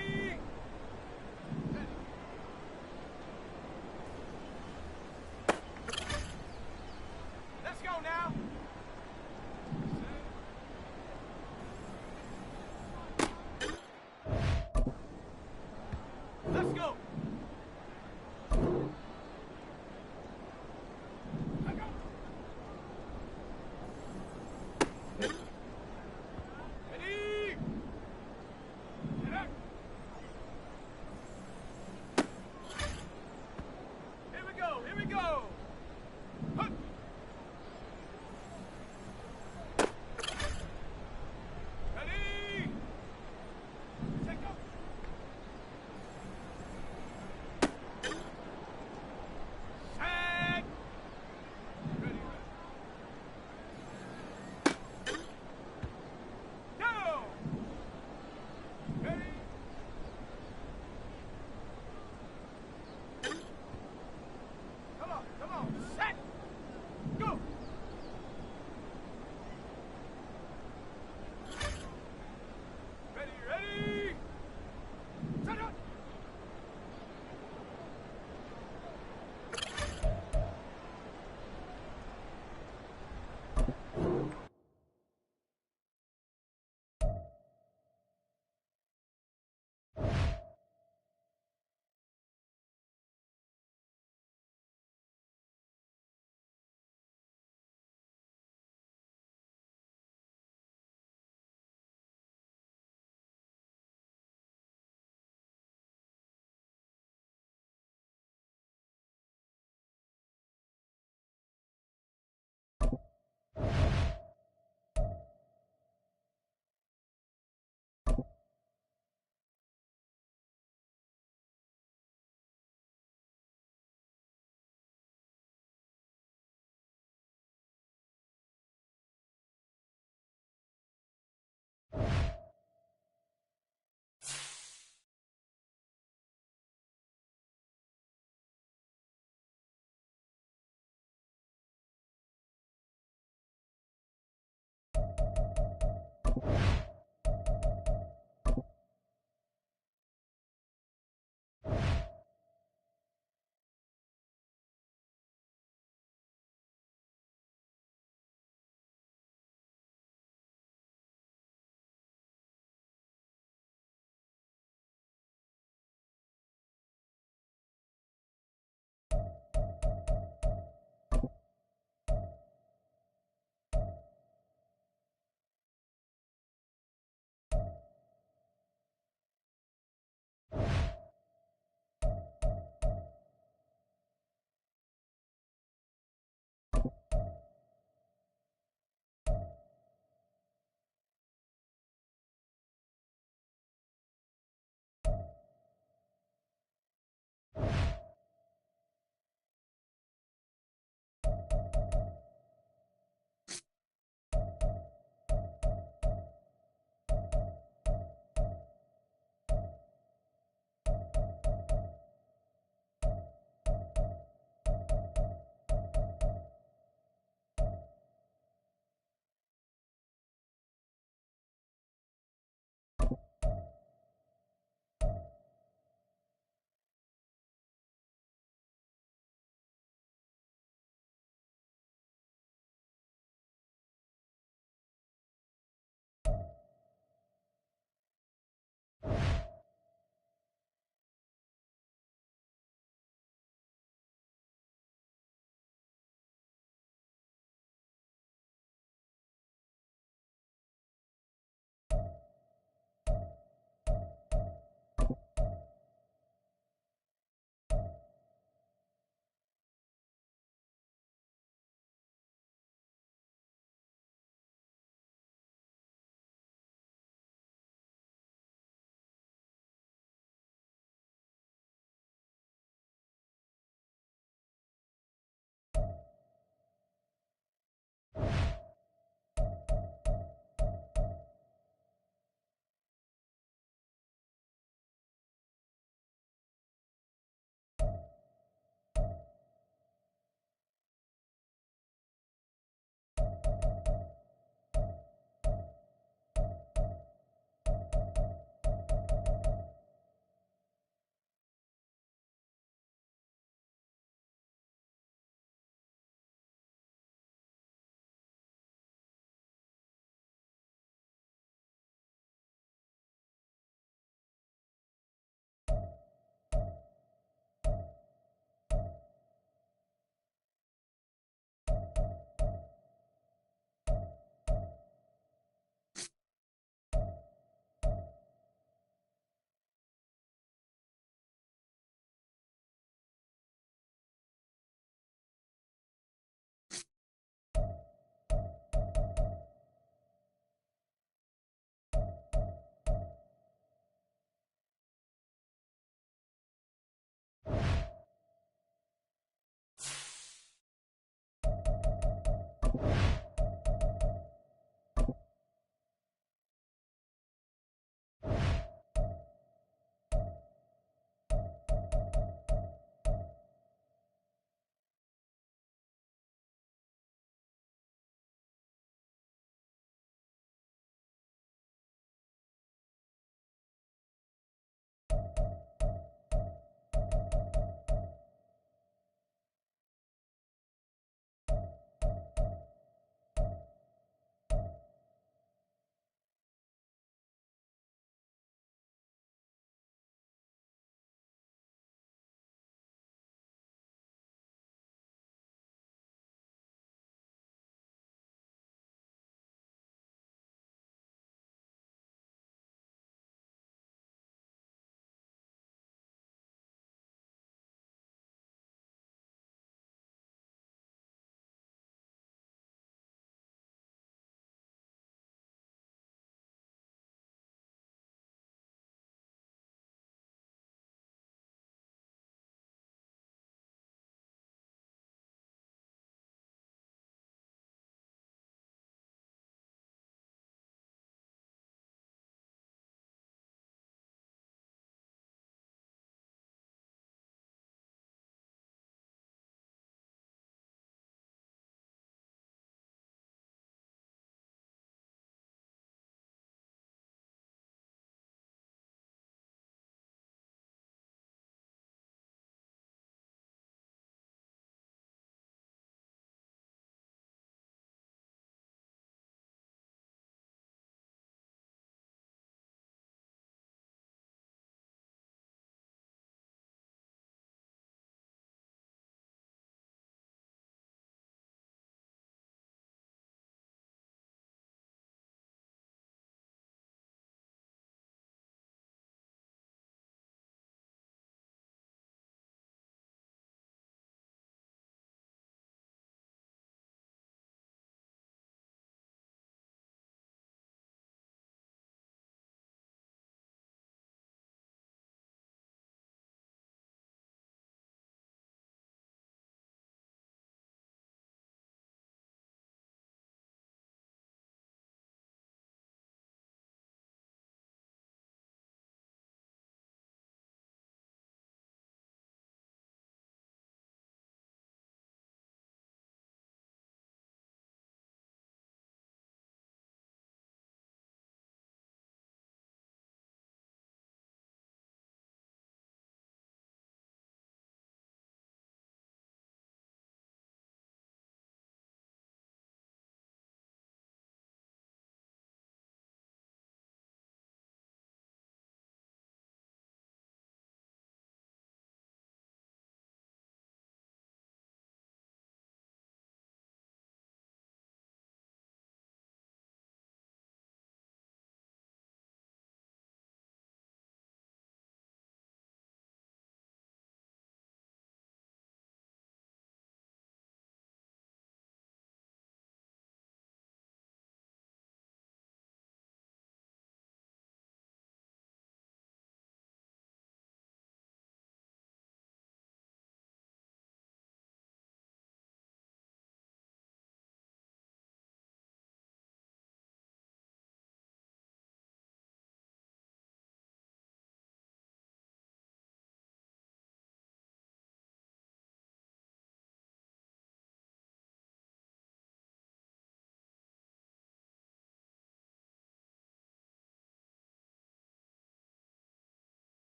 now.